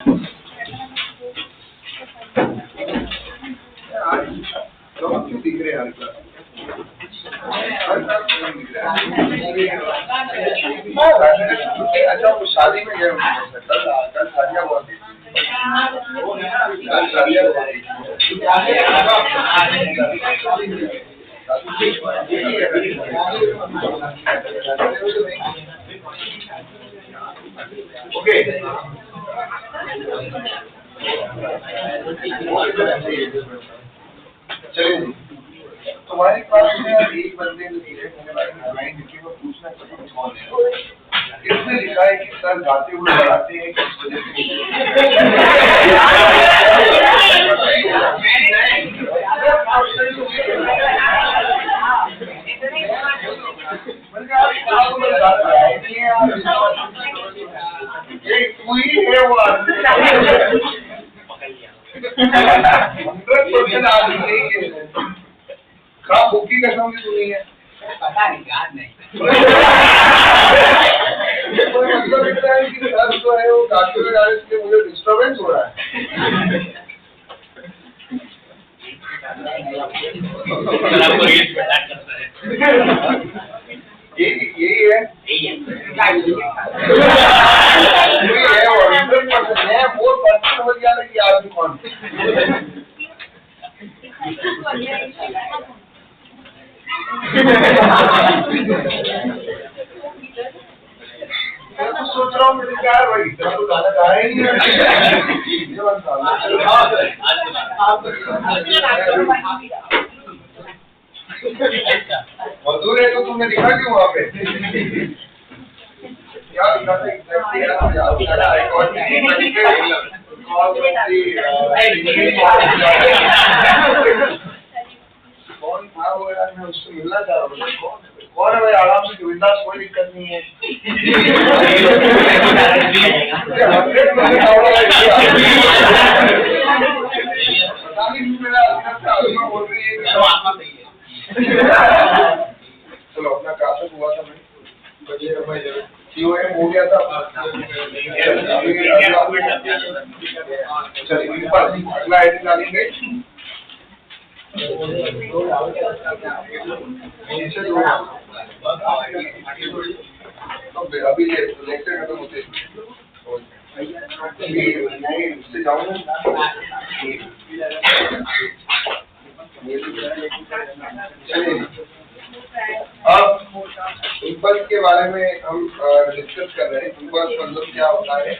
लोग क्यों दिख रहे हैं अच्छा वो शादी में गए होंगे कल शादियाँ बहुत थी कल शादियाँ ओके चलिए तुम्हारे पास एक बंदे ने दिए मैं पूछना चाहता हूँ कौन है इसमें लिखा है कि सर गाते हुए बढ़ाते हैं किस वजह से तू ही है वो आदमी 100% आदमी नहीं है खराब भूखी कसम की सुनी है पता नहीं याद नहीं मतलब इतना है कि सर जो है वो गाते हुए गाने से मुझे डिस्टर्बेंस हो रहा है यही है वो समझ गया था कि आदमी कौन मैं तो सोच रहा हूँ मेरे क्या है भाई इतना तो गाना गाया ही नहीं मजदूर है तो तुमने दिखा क्यों वहाँ पे क्या लिखा था कौन था वो यार मैं उससे मिलना चाह रहा हूँ कौन है भाई आराम से बिंदास कोई दिक्कत नहीं है 100% बोल रही है चलो अपना काफी हुआ था भाई COM हो गया था चलिए अगला आइटम डालेंगे अभी लेक्चर खत्म होते उससे जाऊँ अब इम्पल्स के बारे में हम डिस्कस कर रहे हैं इम्पल्स मतलब क्या होता है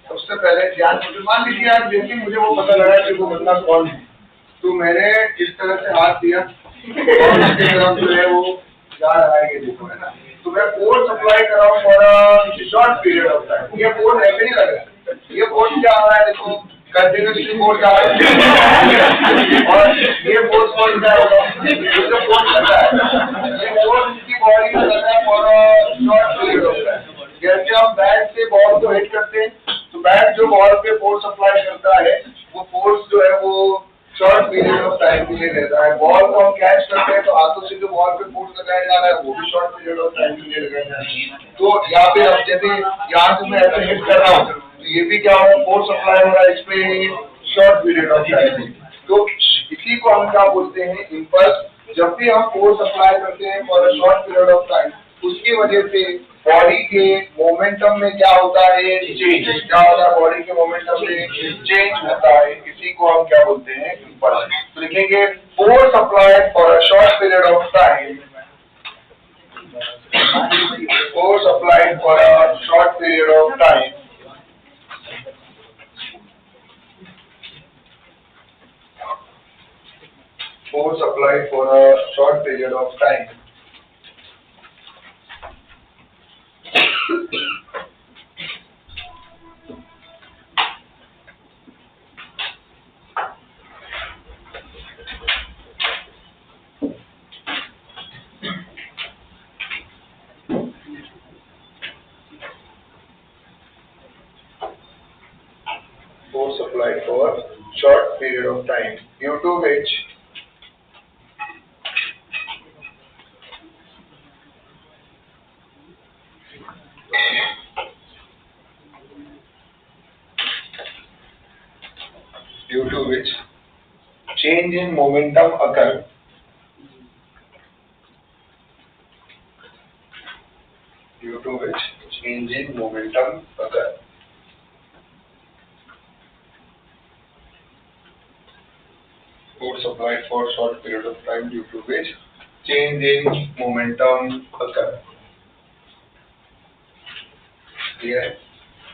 सबसे पहले ध्यान मान लीजिए आप जैसे मुझे वो पता लगा कि वो बंदा कौन है तो मैंने इस तरह से हाथ दिया और उसकी तरफ जो है वो जा रहा है ये देखो है ना तो मैं फोर्स अप्लाई कर रहा हूँ for short period of time ये फोर्स ऐसे नहीं लग रहा ये फोर्स क्या आ रहा है देखो कंटिन्यूसली फोर्स आ रहा है और ये फोर्स कौन सा होगा जो फोर्स कर रहा है ये फोर्स इसकी बॉडी में लग रहा है for short period of time जैसे हम बैट से बॉल को हिट करते हैं तो बैट जो बॉल पे फोर्स अप्लाई करता है वो फोर्स जो है वो शॉर्ट पीरियड ऑफ टाइम के लिए रहता है बॉल को हम कैच करते हैं तो हाथों से जो बॉल पे फोर्स लगाया जा रहा है वो भी शॉर्ट पीरियड ऑफ टाइम के लिए लगाया जा रहा है तो यहाँ पे अब जैसे यहाँ से मैं ऐसे हिट कर रहा हूँ तो ये भी क्या होगा फोर्स अप्लाई हो रहा है इस पे शॉर्ट पीरियड ऑफ टाइम तो इसी को हम क्या बोलते हैं इम्पल्स जब भी हम फोर्स अप्लाई करते हैं for a short period of time उसकी वजह से बॉडी के मोमेंटम में क्या होता है चेंज क्या होता है बॉडी के मोमेंटम में चेंज होता है इसी को हम क्या बोलते हैं इम्पल्स तो लिखेंगे force applied for a short period of time force applied for a short period of time force applied for a short period of time force applied for a short period of time due to which due to which change in momentum occur. Due to which change in momentum occur. Force applied for short period of time due to which change in momentum occur. ठीक है?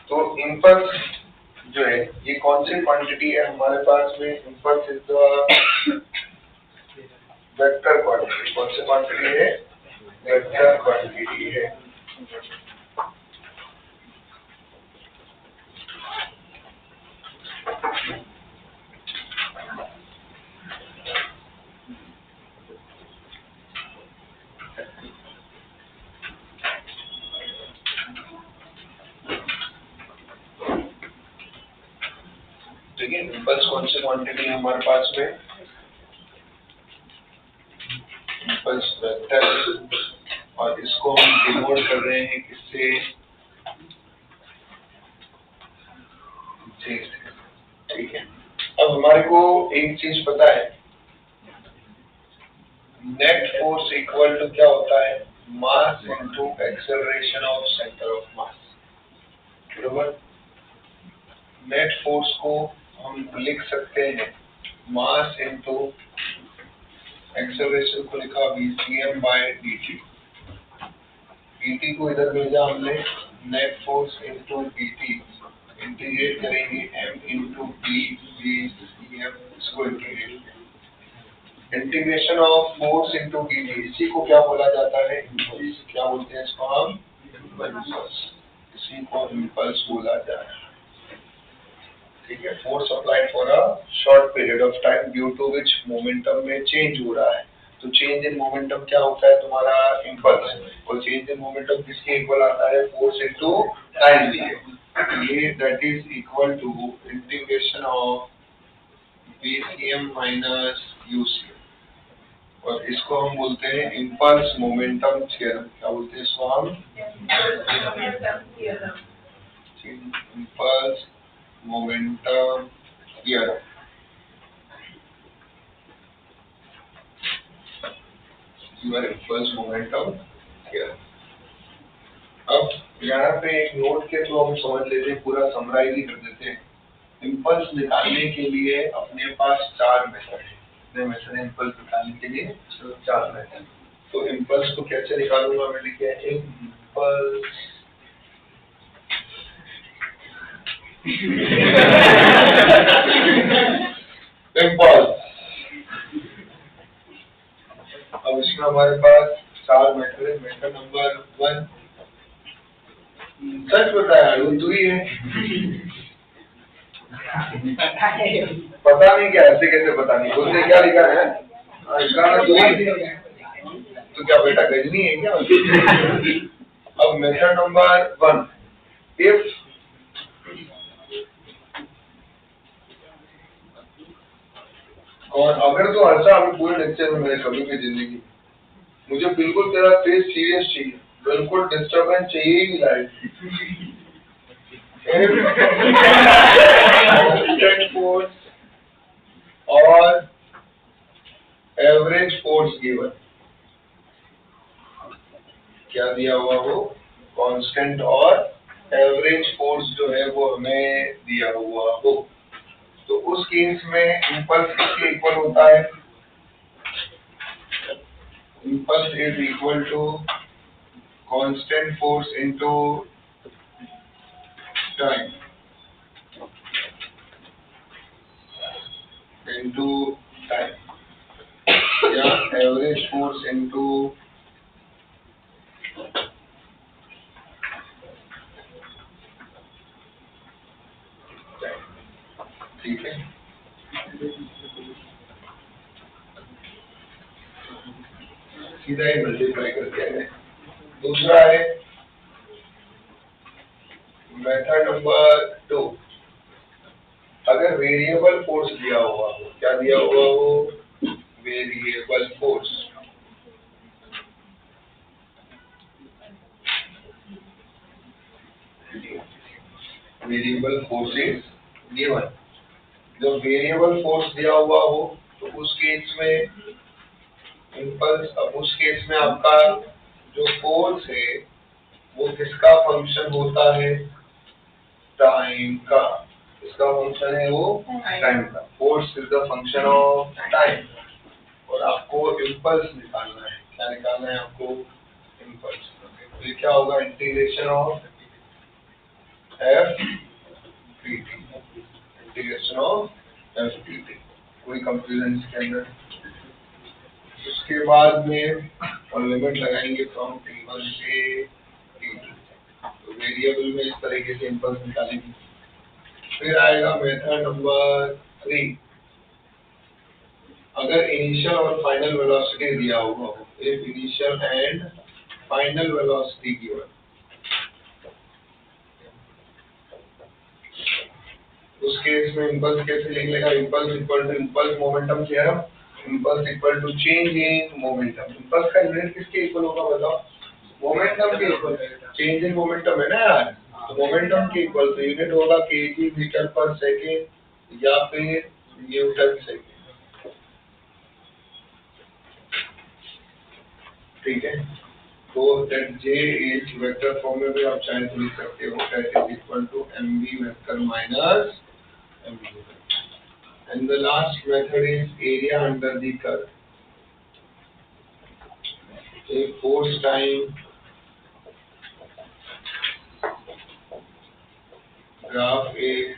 तो impulse जो है ये कौन सी quantity है हमारे पास में? impulse is the vector quantity. कौन सी क्वांटिटी है? वेक्टर क्वांटिटी है. ठीक है, इम्पल्स कौन सी क्वांटिटी है हमारे पास में? Impulse vector. और इसको हम डिनोट कर रहे हैं किससे? ठीक है. अब हमारे को एक चीज पता है, नेट फोर्स इक्वल टू क्या होता है? Mass into acceleration of centre of mass. बराबर. नेट फोर्स को हम लिख सकते हैं मास इनटू एक्सेलरेशन को लिखा Vcm बाय dt. dt को इधर भेजा हमने, net force into dt integrate करेंगे m इनटू d Vcm इसको integrate. Integration of force into dt इसी को क्या बोला जाता है? क्या बोलते हैं इसको हम? इम्पल्स. इसी को इम्पल्स बोला जाता है. ठीक है. Force applied for a short period of time due to which momentum में चेंज हो रहा है. तो चेंज इन मोमेंटम क्या होता है तुम्हारा? इम्पल्स. और चेंज इन मोमेंटम किसके इक्वल आता है? फोर्स इनटू टाइम लिए. ये that is equal to integration of Vcm minus UCM. और इसको हम बोलते हैं इम्पल्स मोमेंटम थ्योरम. क्या बोलते हैं इसको हम? Impulse momentum theorem. Impulse momentum theorem. अब यहाँ पे एक नोट के थ्रू हम समझ लेते हैं, पूरा समराइज ही कर देते हैं. इम्पल्स निकालने के लिए अपने पास चार मेथड है. इम्पल्स निकालने के लिए चार मेथड. तो इम्पल्स को कैसे निकालूंगा मैं? लिखे इम्पल्स इम्पल्स. अब इसमें हमारे पास चार मेथड है. मेथड नंबर 1, सच बताया तू ही है. पता नहीं क्या, ऐसे कैसे पता नहीं? बोलते क्या लिखा है? इसका मैं तू ही. तो क्या बेटा गजनी है क्या? अब मेथड नंबर 1, इफ और अगर तो हंसा अभी पूरे लेक्चर में मेरे कभी भी जिंदगी, मुझे बिल्कुल तेरा फेस सीरियस चाहिए, बिल्कुल डिस्टर्बेंस चाहिए ही नहीं. लाइफ फोर्स और एवरेज फोर्स गिवन. क्या दिया हुआ हो? कांस्टेंट और एवरेज फोर्स जो है वो हमें दिया हुआ हो. तो उस केस में इम्पल्स किसके इक्वल होता है? Impulse is equal to constant force into time into time, या एवरेज फोर्स इनटू टाइम. ठीक है. सीधा ही मल्टीप्लाई करके आए. दूसरा है मेथड नंबर 2, अगर वेरिएबल फोर्स दिया हुआ हो. क्या दिया हुआ हो? Variable force. Variable force is given. जब वेरिएबल फोर्स दिया हुआ हो तो उस केस में इम्पल्स, अब उस केस में आपका जो फोर्स है वो किसका फंक्शन होता है? टाइम का। इसका फंक्शन है वो टाइम का। Force is the function of time. और आपको इम्पल्स निकालना है। क्या निकालना है आपको? इम्पल्स। तो ये क्या होगा? Integration of F T T. Integration of F T T. कोई कंफ्यूजन इसके अंदर? उसके बाद में और लिमिट लगाएंगे फ्रॉम टी1 से टी2। तो वेरिएबल में इस तरीके से इम्पल्स निकालेंगे। फिर आएगा मेथड नंबर 3। अगर इनिशियल और फाइनल वेलोसिटी दिया हुआ हो, if initial and final velocity given, उस केस में इम्पल्स कैसे लिख लेगा? Impulse equal to impulse momentum theorem. Impulse equal to change in momentum. Impulse का यूनिट किसके इक्वल होगा बताओ? मोमेंटम के इक्वल। चेंज इन मोमेंटम है ना यार, तो मोमेंटम के इक्वल। तो यूनिट होगा केजी मीटर पर सेकेंड या फिर न्यूटन सेकेंड। ठीक है, तो that j is vector form में भी आप चाहे तो लिख सकते हो, that is equal to mv vector minus mv। And the last method is area under the curve. A force time graph is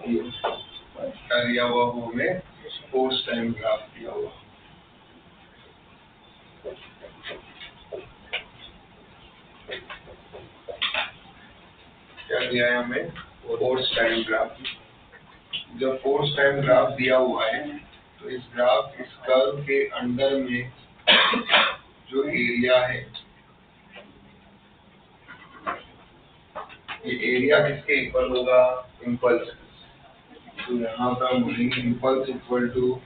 क्या दिया हुआ वो हमें? फोर्स टाइम ग्राफ दिया हुआ। क्या दिया है हमें? Force time graph. जब फोर्स टाइम ग्राफ दिया हुआ है तो इस ग्राफ, इस कर्व के अंदर में जो एरिया है, ये एरिया किसके इक्वल होगा? इम्पल्स। तो यहाँ पर हम बोलेंगे impulse equal to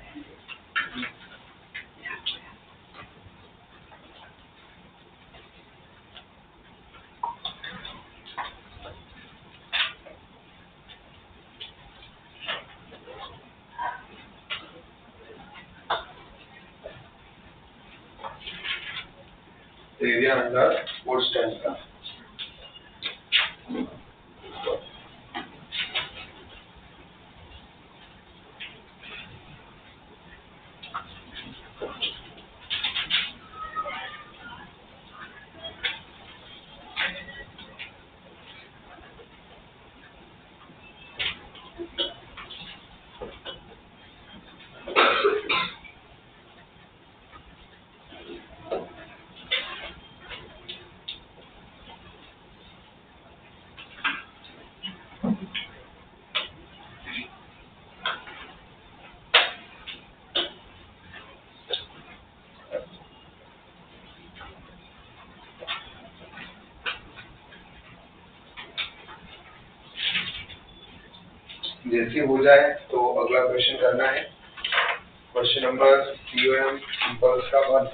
area under force time graph. जैसे हो जाए तो अगला क्वेश्चन करना है। क्वेश्चन नंबर COM इम्पल्स का 1।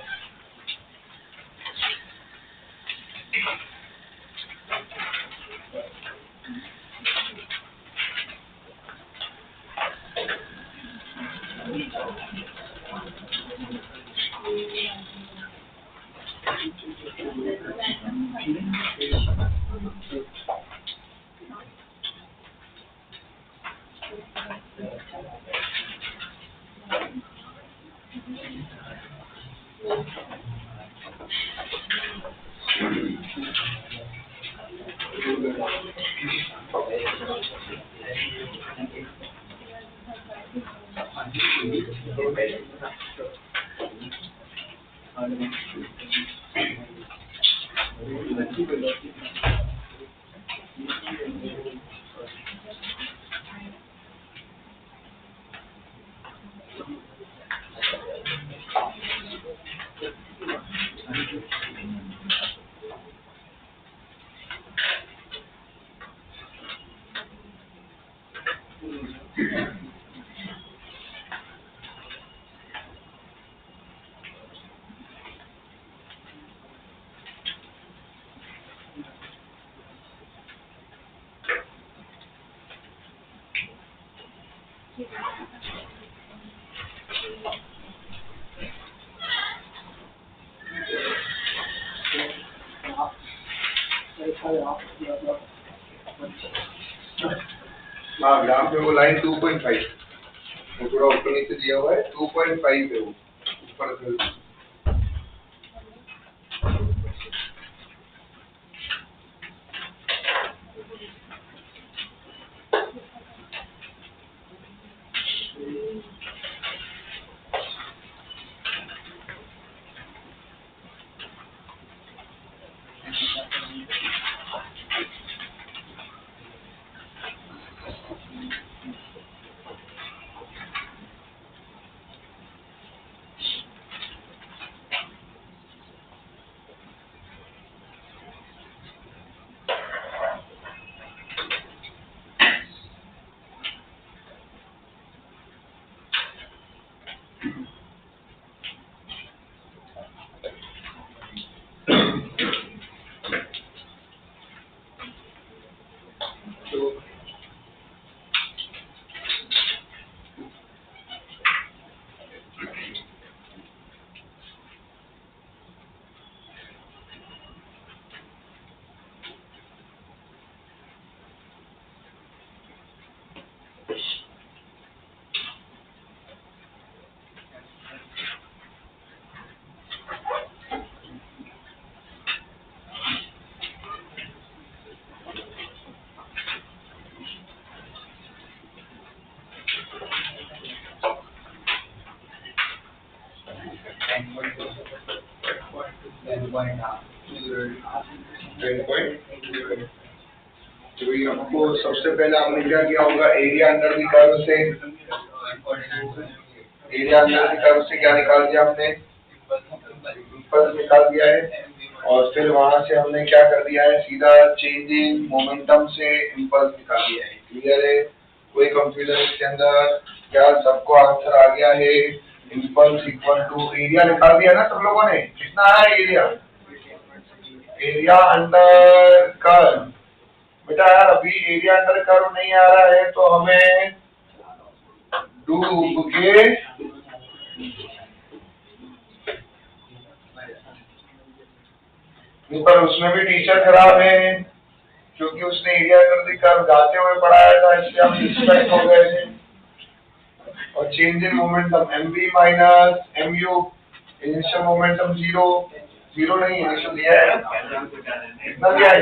हाँ, ग्राम पे वो लाइन 2.5, वो थोड़ा ऊपर नीचे दिया हुआ है, 2.5 है वो ऊपर से। तो ये हमको सबसे पहले हमने क्या किया होगा, एरिया अंडर द कर्व से, एरिया अंडर द कर्व से क्या निकाल दिया हमने, इम्पल्स निकाल दिया है। और फिर वहां से हमने क्या कर दिया है, सीधा चेंजिंग मोमेंटम से इम्पल्स निकाल दिया है। क्लियर है? कोई कंफ्यूजन इसके अंदर? क्या सबको आंसर आ गया है? इम्पल्स इक्वल टू एरिया निकाल दिया ना सब लोगों ने? कितना आया एरिया? Area under curve. बेटा यार अभी एरिया अंडर कर्व नहीं आ रहा है तो हमें डूब के पर उसमें भी टीचर खराब है क्योंकि उसने एरिया अंडर कर्व गाते हुए पढ़ाया था, इसलिए हम डिस्ट्रैक्ट हो गए थे। और change in momentum m v minus m u, initial momentum zero, zero नहीं इनिशियल दिया है, कितना दिया है?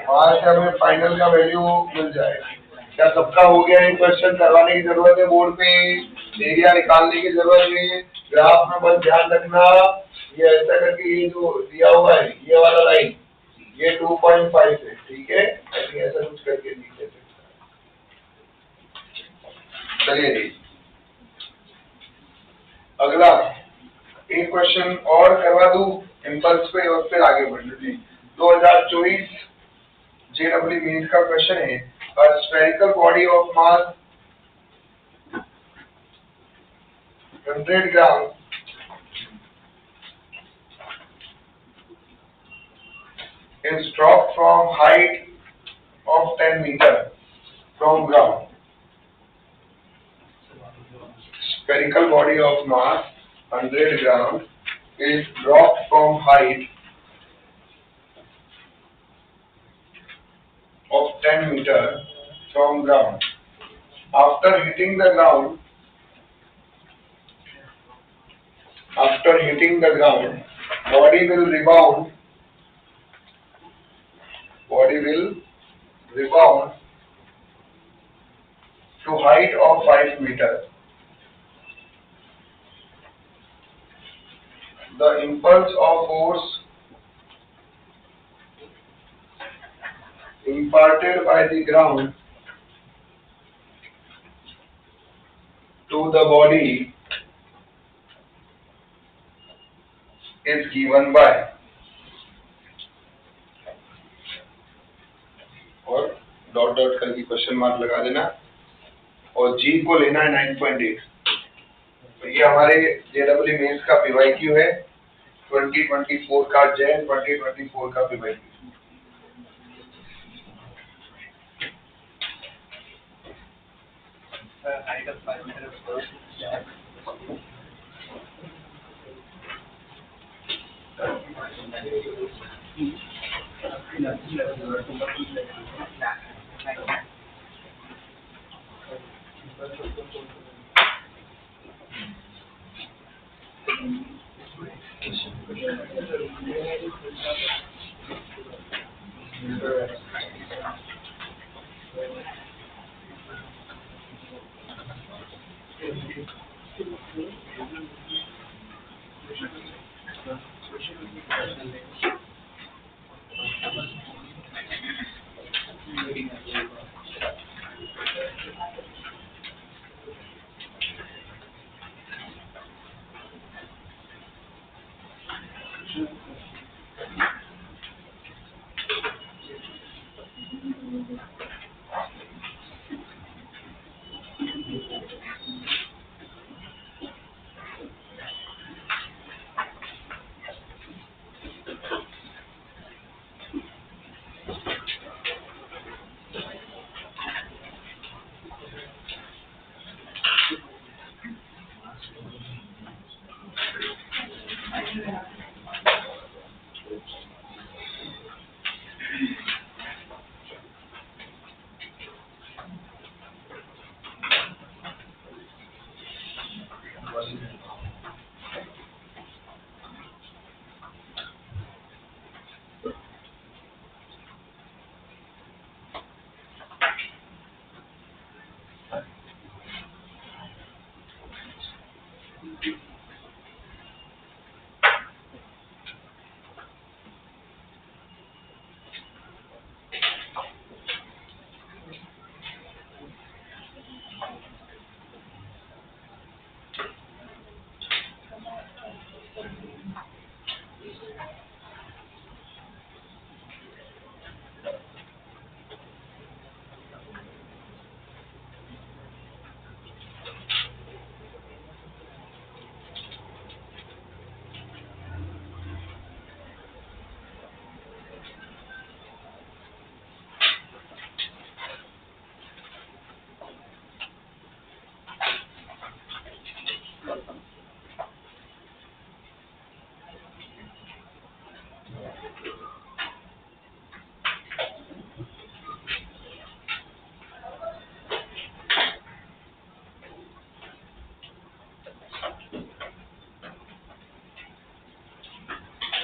वहां से हमें फाइनल का वैल्यू मिल जाएगा। क्या सबका हो गया? एक क्वेश्चन करवाने की जरूरत है बोर्ड पे, एरिया निकालने की जरूरत है। ग्राफ में बस ध्यान रखना, ये ऐसा करके ये जो दिया हुआ है ये वाला लाइन ये 2.5 है, ठीक है? ऐसा कुछ करके लिख लेते। चलिए जी अगला एक क्वेश्चन और करवा दूं इम्पल्स पे और फिर आगे बढ़ लेते हैं। 2024 जेडब्ल्यू मेंस का क्वेश्चन है, a spherical body of mass 100 gram is dropped from height of 10 meter from ground. Spherical body of mass 100 gram is dropped from height of 10 meter from ground. After hitting the ground, body will rebound to height of 5 meter. The impulse of force imparted by the ground to the body is given by, और dot dot करके question mark लगा देना, और जी को लेना है 9.8। तो ये हमारे जेडब्ल्यू मेंस का पीवाईक्यू है 2024 का, जैन 2024 का पीवाईक्यू।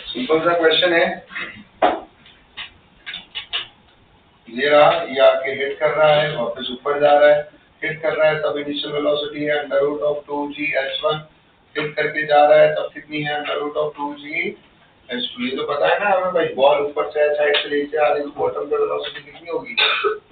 सिंपल सा क्वेश्चन है, ये रहा, ये आके हिट कर रहा है, वापस ऊपर जा रहा है, हिट कर रहा है तब इनिशियल वेलोसिटी है under root of 2g h1, hit करके जा रहा है तब कितनी है under root of 2g h2। ये तो पता है ना हमें भाई, बॉल ऊपर से साइड से नीचे आ रही है, बॉटम पे वेलोसिटी कितनी होगी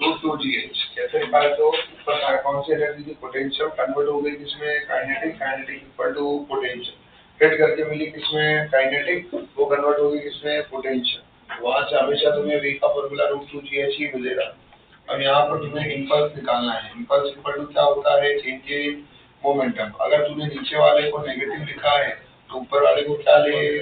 रूट 2g h। कैसे निकाले, तो ऊपर कौन सी एनर्जी की पोटेंशियल कन्वर्ट हो गई किसमें, kinetic, kinetic equal to potential, hit करके मिली किसमें काइनेटिक, वो कन्वर्ट होगी किसमें पोटेंशियल। वहां से हमेशा तुम्हें v का फॉर्मूला रूट 2g h ही मिलेगा। अब यहाँ पर तुम्हें इम्पल्स निकालना है, इम्पल्स इक्वल टू क्या होता है, चेंज इन मोमेंटम। अगर तूने नीचे वाले को नेगेटिव लिखा है तो ऊपर वाले को क्या ले,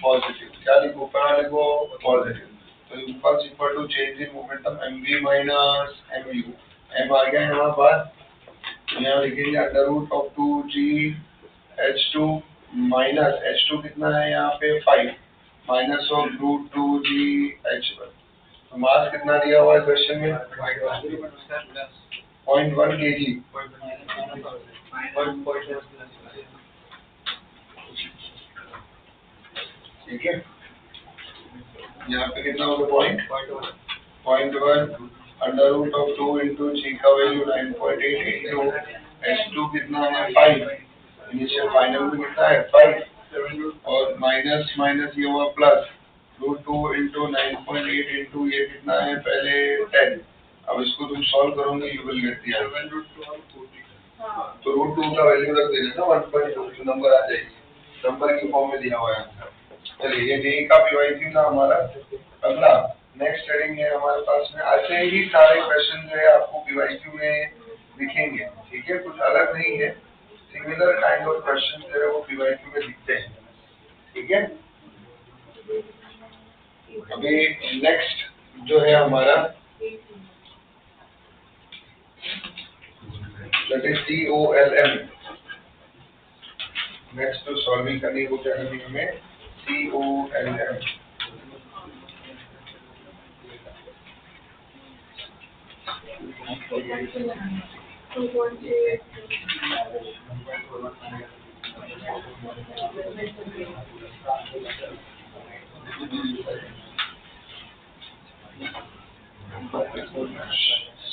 पॉजिटिव, क्या लिखो ऊपर वाले को पॉजिटिव। तो impulse equal to change in momentum mv minus mu, m आ गया यहाँ पर, यहाँ लिखेंगे under root of 2g h2 minus h2 कितना है यहाँ पे 5 minus of root 2g h1। तो मास कितना दिया हुआ है क्वेश्चन में 0.1 kg। ठीक है, यहाँ पे कितना होगा 0.1 अंडर रूट ऑफ 2 इंटू जी का वैल्यू 9.8 इंटू h2 कितना है 5, इनिशियल फाइनल में कितना है 5, और माइनस माइनस ये हुआ प्लस रूट 2 इंटू 9.8 इंटू ये कितना है पहले 10। अब इसको तुम सॉल्व करोगे you will get the answer. तो रूट 2 का वैल्यू रख देना ना 1.2, नंबर आ जाएगी, नंबर की फॉर्म में दिया हुआ है आंसर। चलिए, ये जेई का पीवाईक्यू था हमारा। अगला नेक्स्ट हेडिंग है हमारे पास में, ऐसे ही सारे क्वेश्चन जो है आपको पीवाईक्यू में दिखेंगे। ठीक है, कुछ अलग नहीं है, सिमिलर काइंड ऑफ क्वेश्चन जो है वो पीवाईक्यू में दिखते हैं। ठीक है, अभी नेक्स्ट जो है हमारा that is COLM. नेक्स्ट तो सॉल्विंग करनी को क्या करनी हमें COLM.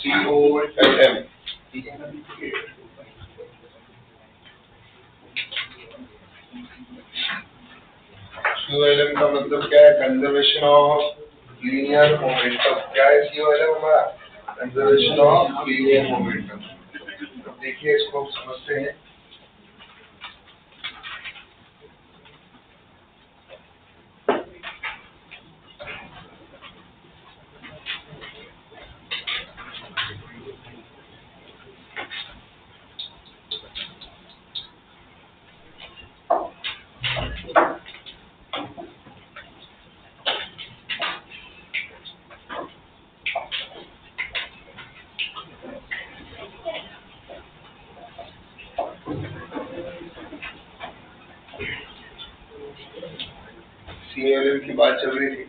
COLM. COLM का मतलब क्या है? Conservation of linear momentum. क्या है COLM हमारा? Conservation of linear momentum. देखिए इसको हम समझते हैं. COLM की बात चल रही थी.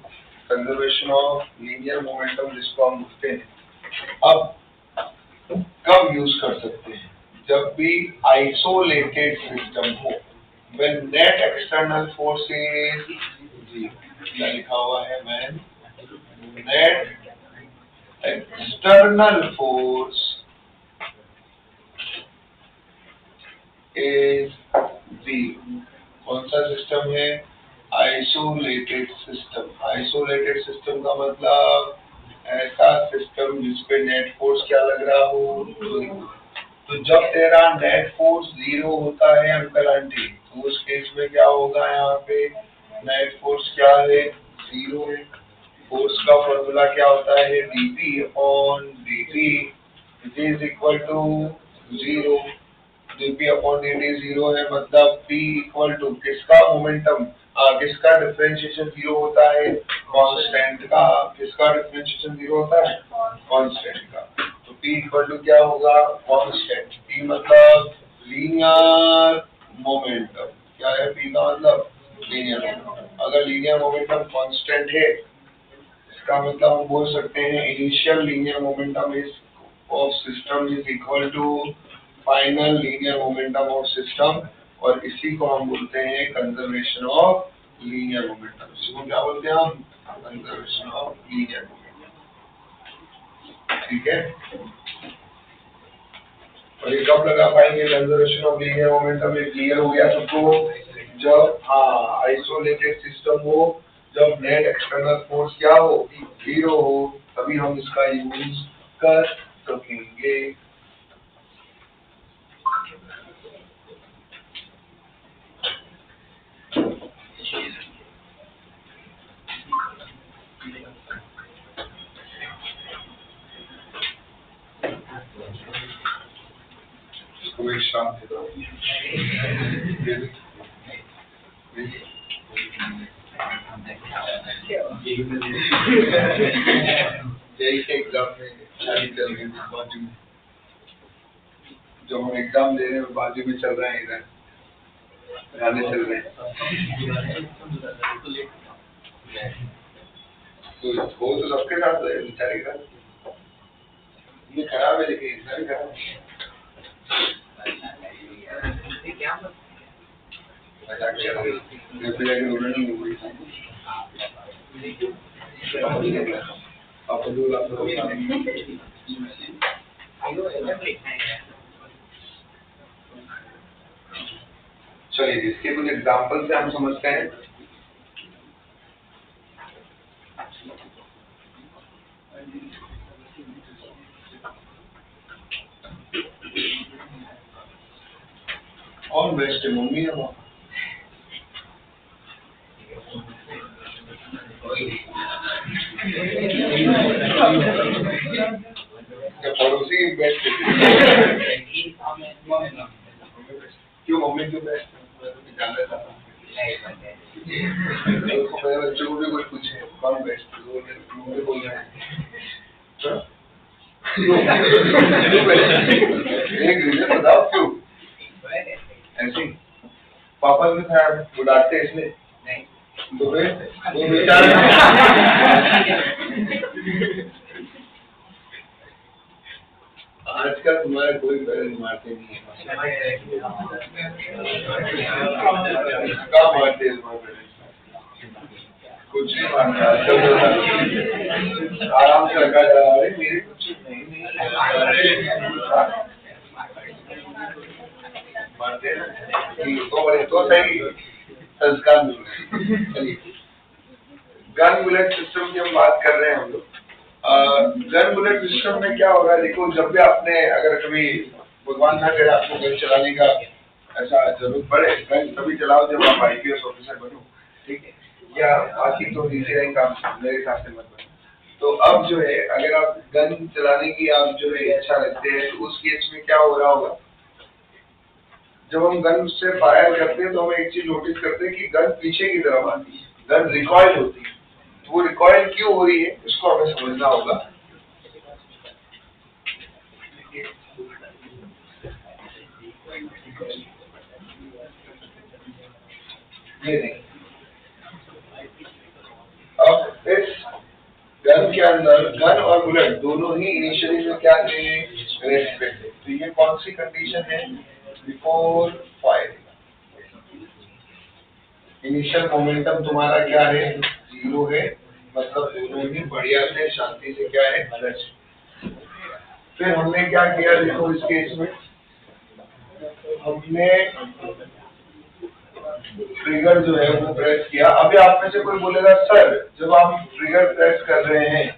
कंजर्वेशन ऑफ लीनियर मोमेंटम जिसको हम लिखते हैं. अब कब यूज कर सकते हैं? जब भी आइसोलेटेड सिस्टम हो. When net external force is 0. क्या लिखा हुआ है? When net external force is 0. कौन सा सिस्टम है? Isolated system. आइसोलेटेड सिस्टम का मतलब ऐसा सिस्टम जिसपे नेट फोर्स क्या लग रहा हो? 0. तो जब तेरा नेट फोर्स 0 होता है अंकल आंटी, तो उस केस में क्या होगा? यहाँ पे नेट फोर्स क्या है? 0 है. फोर्स का फॉर्मूला क्या होता है? dP/dt is equal to 0. dP/dt 0 है मतलब P इक्वल टू किसका मोमेंटम? किसका डिफरेंशिएशन 0 होता है? कांस्टेंट का. किसका डिफरेंशिएशन 0 होता है? कांस्टेंट का. तो P इक्वल टू क्या होगा? कांस्टेंट. P मतलब लीनियर मोमेंटम. क्या है P का मतलब? Linear momentum. अगर लीनियर मोमेंटम कांस्टेंट है, इसका मतलब हम बोल सकते हैं initial linear momentum is of system is equal to final linear momentum of system. और इसी को हम बोलते हैं कंजर्वेशन ऑफ लीनियर मोमेंटम. इसको क्या बोलते हैं हम? Conservation of linear momentum. ठीक है. और ये कब लगा पाएंगे कंजर्वेशन ऑफ लीनियर मोमेंटम? ये क्लियर हो गया सबको? जब आइसोलेटेड सिस्टम हो, जब नेट एक्सटर्नल फोर्स क्या हो? 0 हो, तभी हम इसका यूज कर सकेंगे. कोई शांति दो. यही के एग्जाम में शादी चल रही है बाजू में. जो हम एग्जाम दे रहे हैं बाजू में चल रहा है. इधर गाने चल रहे हैं. तो वो तो सबके साथ है बेचारे का. ये खराब है लेकिन इतना भी खराब है. चलिए इसके कुछ एग्जाम्पल से हम समझते हैं. कौन बेस्ट है? मम्मी या पापा? पड़ोसी बेस्ट है. क्यों मम्मी क्यों बेस्ट है? जानना चाहता हूँ. मेरे बच्चों को भी कोई पूछे कौन बेस्ट है, तो बोल रहे हैं एक रीजन बताओ क्यों ऐसे ही? पापा भी था वो डांटते इसलिए नहीं तो वो बेचारा आजकल तुम्हारे कोई पेरेंट्स मारते नहीं है कहाँ मारते हैं तुम्हारे पेरेंट्स कुछ नहीं मारता आराम से रखा जा रहा है मेरे कुछ नहीं मारते हैं तो सही संस्कार मिल रहे हैं। गन बुलेट सिस्टम की हम बात कर रहे हैं हम लोग। गन बुलेट सिस्टम में क्या होगा देखो जब भी आपने अगर कभी भगवान ना करे आपको गन चलाने का ऐसा जरूरत पड़े गन तभी चलाओ जब आप IPS ऑफिसर बनो ठीक है या बाकी तो इंजीनियरिंग का मेरे हिसाब से मत बनो। तो अब जो है अगर आप गन चलाने की आप जो है इच्छा रखते हैं तो उस केस में क्या हो रहा होगा जब हम गन से फायर करते हैं तो हम एक चीज नोटिस करते हैं कि गन पीछे की तरफ आती है गन रिकॉइल होती है तो वो रिकॉइल क्यों हो रही है इसको हमें समझना होगा। ये नहीं अब इस गन के अंदर गन और बुलेट दोनों ही इनिशियली में क्या थे रेस्ट पे थे तो ये कौन सी कंडीशन है बिफोर फायरिंग इनिशियल मोमेंटम तुम्हारा क्या है 0 है मतलब दोनों ही बढ़िया से शांति से क्या है रेस्ट। फिर हमने क्या किया देखो इस केस में हमने ट्रिगर जो है वो प्रेस किया। अभी आप में से कोई बोलेगा सर जब आप ट्रिगर प्रेस कर रहे हैं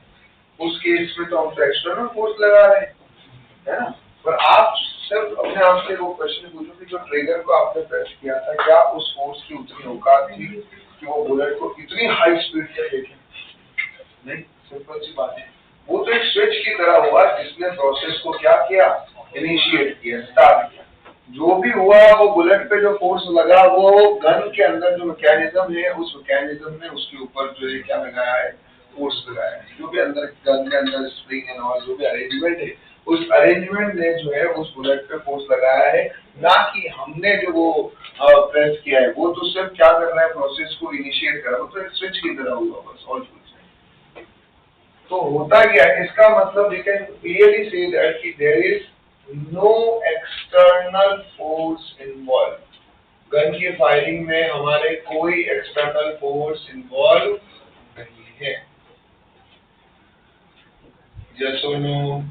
उस केस में तो हम तो एक्सटर्नल फोर्स लगा रहे हैं है ना पर आप सिर्फ अपने आप से वो क्वेश्चन पूछो कि जो ट्रिगर को आपने प्रेस किया था क्या उस फोर्स की उतनी औकात थी कि वो बुलेट को इतनी हाई स्पीड से फेंके नहीं सिंपल सी बात है वो तो एक स्विच की तरह हुआ जिसने प्रोसेस को क्या किया इनिशिएट किया स्टार्ट किया जो भी हुआ वो बुलेट पे जो फोर्स लगा वो गन के अंदर जो मैकेनिज्म है उस मैकेनिज्म ने उसके ऊपर जो है क्या लगाया है फोर्स लगाया है जो भी अंदर गन के अंदर स्प्रिंग एंड ऑल जो भी अरेंजमेंट है उस अरेंजमेंट ने जो है उस बुलेट पे फोर्स लगाया है ना कि हमने जो वो प्रेस किया है वो तो सिर्फ क्या कर रहा है प्रोसेस को इनिशिएट कर रहा है वो तो एक स्विच की तरह हुआ बस और कुछ नहीं। तो होता क्या है इसका मतलब we can clearly say that कि there is no external force involve gun की फायरिंग में हमारे कोई एक्सटर्नल फोर्स इन्वॉल्व नहीं है। यस और नो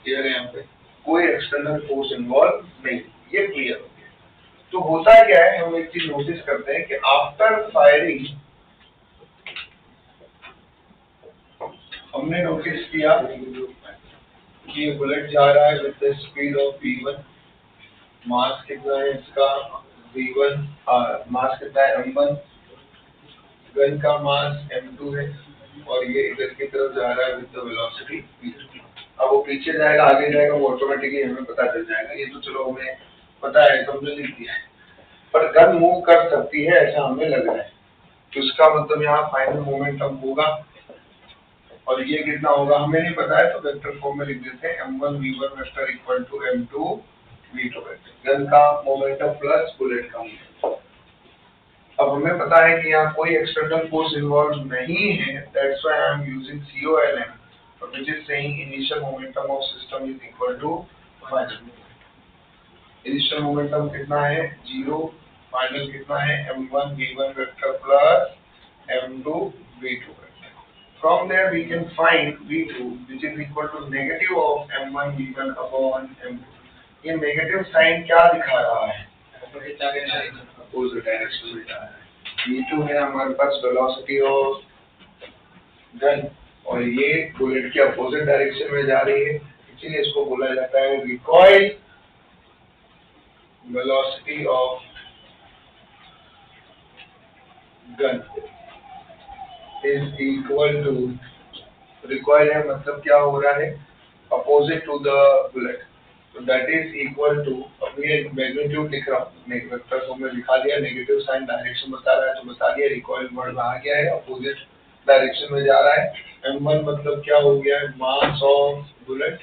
क्लियर है यहाँ पे कोई एक्सटर्नल फोर्स इन्वॉल्व नहीं ये क्लियर हो गया। तो होता क्या है हम एक चीज नोटिस करते हैं कि आफ्टर फायरिंग हमने नोटिस किया कि ये बुलेट जा रहा है with the speed of v1 मास कितना है इसका v1 मास कितना है m1 गन का मास m2 है और ये इधर की तरफ जा रहा है विद द वेलोसिटी v2। अब वो पीछे जाएगा आगे जाएगा वो ऑटोमेटिकली हमें पता चल जाएगा ये तो चलो हमें पता है तो हमने लिख दिया है पर गन मूव कर सकती है ऐसा हमें लग रहा है तो इसका मतलब यहाँ फाइनल मोमेंटम होगा और ये कितना होगा हमें नहीं पता है तो वेक्टर फॉर्म में लिख देते हैं m1 v1 vector equal to m2 v2 vector gun का मोमेंटम प्लस बुलेट का मोमेंटम। अब हमें पता है कि यहाँ कोई एक्सटर्नल फोर्स इन्वॉल्व नहीं है that's why I am using COLM which is saying initial momentum of system is equal to final initial momentum कितना है 0 final कितना है m1 v1 vector plus m2 v2 vector from there we can find v2 which is equal to negative of m1 v1 upon m2 ये negative sign क्या दिखा रहा है opposite direction में जा रहा है v2 है हमारे पास वेलोसिटी ऑफ गन और ये बुलेट के अपोजिट डायरेक्शन में जा रही है इसीलिए इसको बोला जाता है recoil velocity of gun is equal to recoil है मतलब क्या हो रहा है अपोजिट टू द बुलेट तो दैट इज इक्वल टू, अब ये मैग्नीट्यूड लिख रहा हूँ, वेक्टर फॉर्म में लिखा दिया, नेगेटिव साइन डायरेक्शन बता रहा है तो बता दिया, रिकॉइल वर्ड में आ गया है, अपोजिट डायरेक्शन में जा रहा है। m1 मतलब क्या हो गया है, mass of bullet,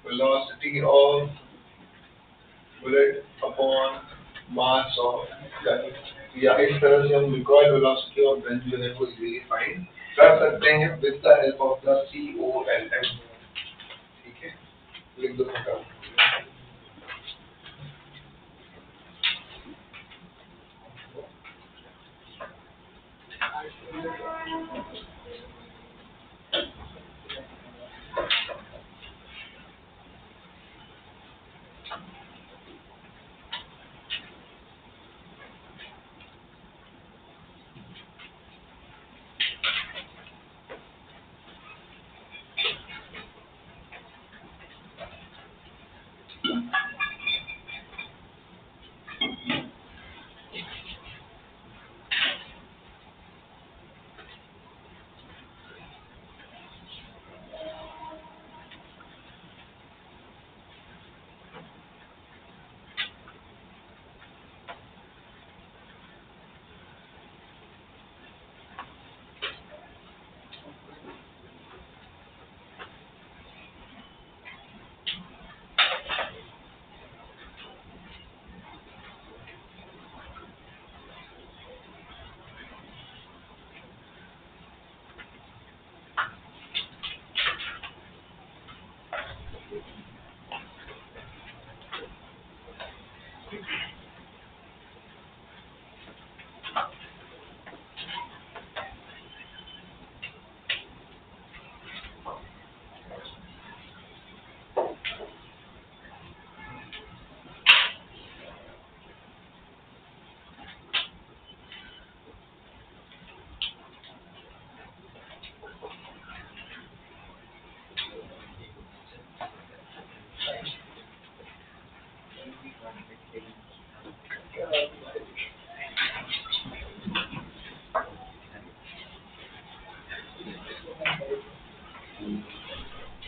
velocity of bullet upon mass of gun, या इस तरह से हम रिकॉइल वेलोसिटी ऑफ गन जो है वो इजीली फाइंड कर सकते हैं with the help of the COLM। ठीक है, लिख दो फटाफट।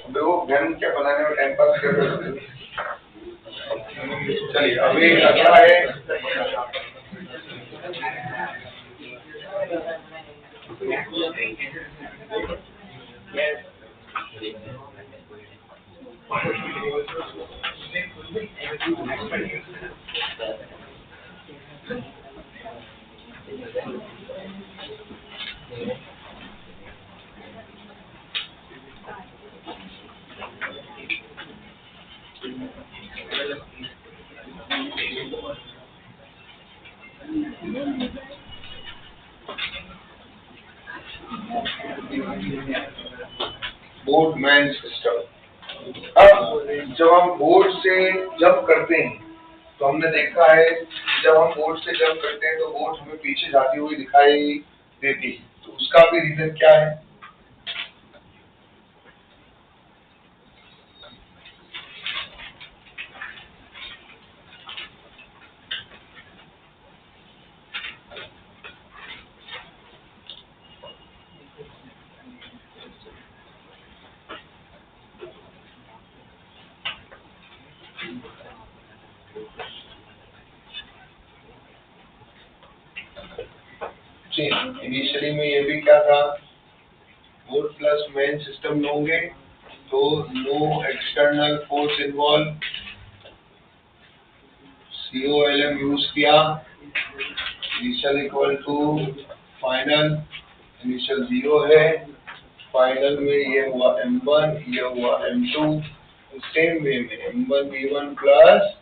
देखो गन क्या बनाने में टाइम पास कर रहे हो। चलिए अभी अगला है बोर्डमैन सिस्टम। अब जब हम बोर्ड से जंप करते हैं तो हमने देखा है जब हम बोर्ड से जंप करते हैं तो बोर्ड हमें पीछे जाती हुई दिखाई देती है, तो उसका भी रीजन क्या है? इनिशियली में ये भी क्या था, बोर्ड प्लस मेन सिस्टम लोगे तो no external force involve, COLM use किया, initial equal to final, initial 0 है, फाइनल में ये हुआ m1, ये हुआ m2, सेम वे में m1 v1 plus